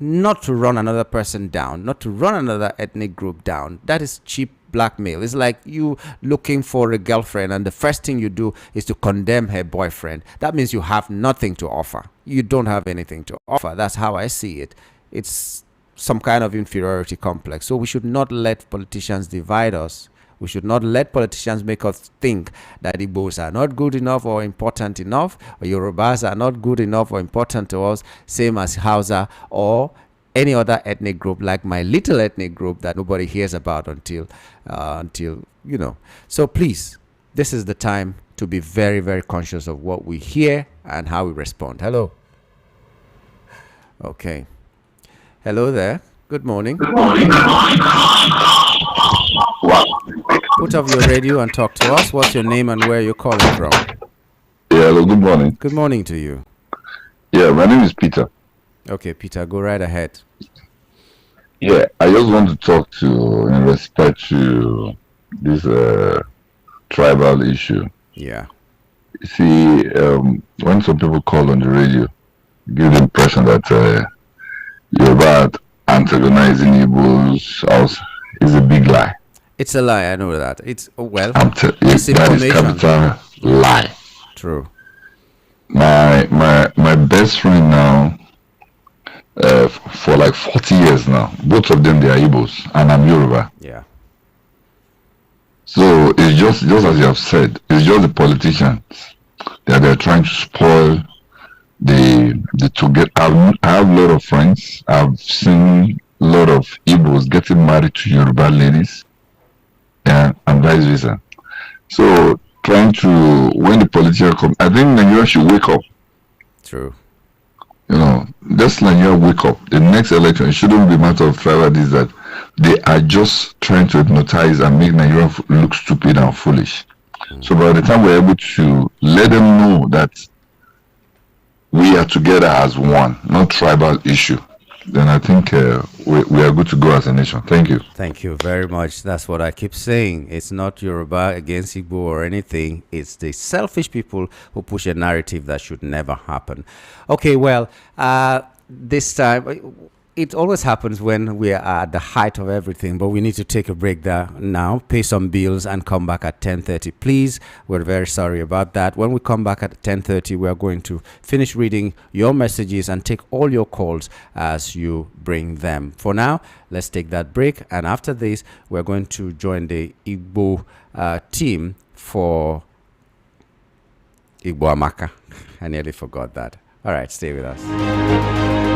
Not to run another person down, not to run another ethnic group down. That is cheap blackmail. It's like you looking for a girlfriend and the first thing you do is to condemn her boyfriend. That means you have nothing to offer. You don't have anything to offer. That's how I see it. It's some kind of inferiority complex. So we should not let politicians divide us. We should not let politicians make us think that Igbos are not good enough or important enough, or Yorubas are not good enough or important to us, same as Hausa or any other ethnic group, like my little ethnic group that nobody hears about until So please, this is the time to be very, very conscious of what we hear and how we respond. Hello. Okay. Hello there. Good morning. Good morning. Put off your radio and talk to us. What's your name and where you're calling from? Yeah, hello, good morning. Good morning to you. Yeah, my name is Peter. Okay, Peter, go right ahead. Yeah, I just want to talk in respect to this tribal issue. Yeah. You see, when some people call on the radio, give the impression that you're about antagonizing Igbo's house is a big lie. It's a lie, I know that. It's it's that is capital lie. True. My best friend now, for like 40 years now, both of them, they are Igbos, and I'm Yoruba. Yeah. So it's just as you have said, it's just the politicians that they're trying to spoil the to get. I have a lot of friends. I've seen a lot of Igbos getting married to Yoruba ladies, and vice versa. So trying to when the politician come, I think Nigeria should wake up. True. You know, just Nigeria wake up. The next election it shouldn't be a matter of tribalism that they are just trying to hypnotize and make Nigeria look stupid and foolish. So by the time we're able to let them know that we are together as one, not tribal issue, then I think we are good to go as a nation. Thank you. Thank you very much. That's what I keep saying. It's not Yoruba against Igbo or anything. It's the selfish people who push a narrative that should never happen. Okay, well, this time, it always happens when we are at the height of everything, but we need to take a break there now, pay some bills, and come back at 10:30. Please, we're very sorry about that. When we come back at 10:30, we are going to finish reading your messages and take all your calls as you bring them. For now, let's take that break, and after this, we're going to join the Igbo team for Igbo Amaka. I nearly forgot that. All right, stay with us.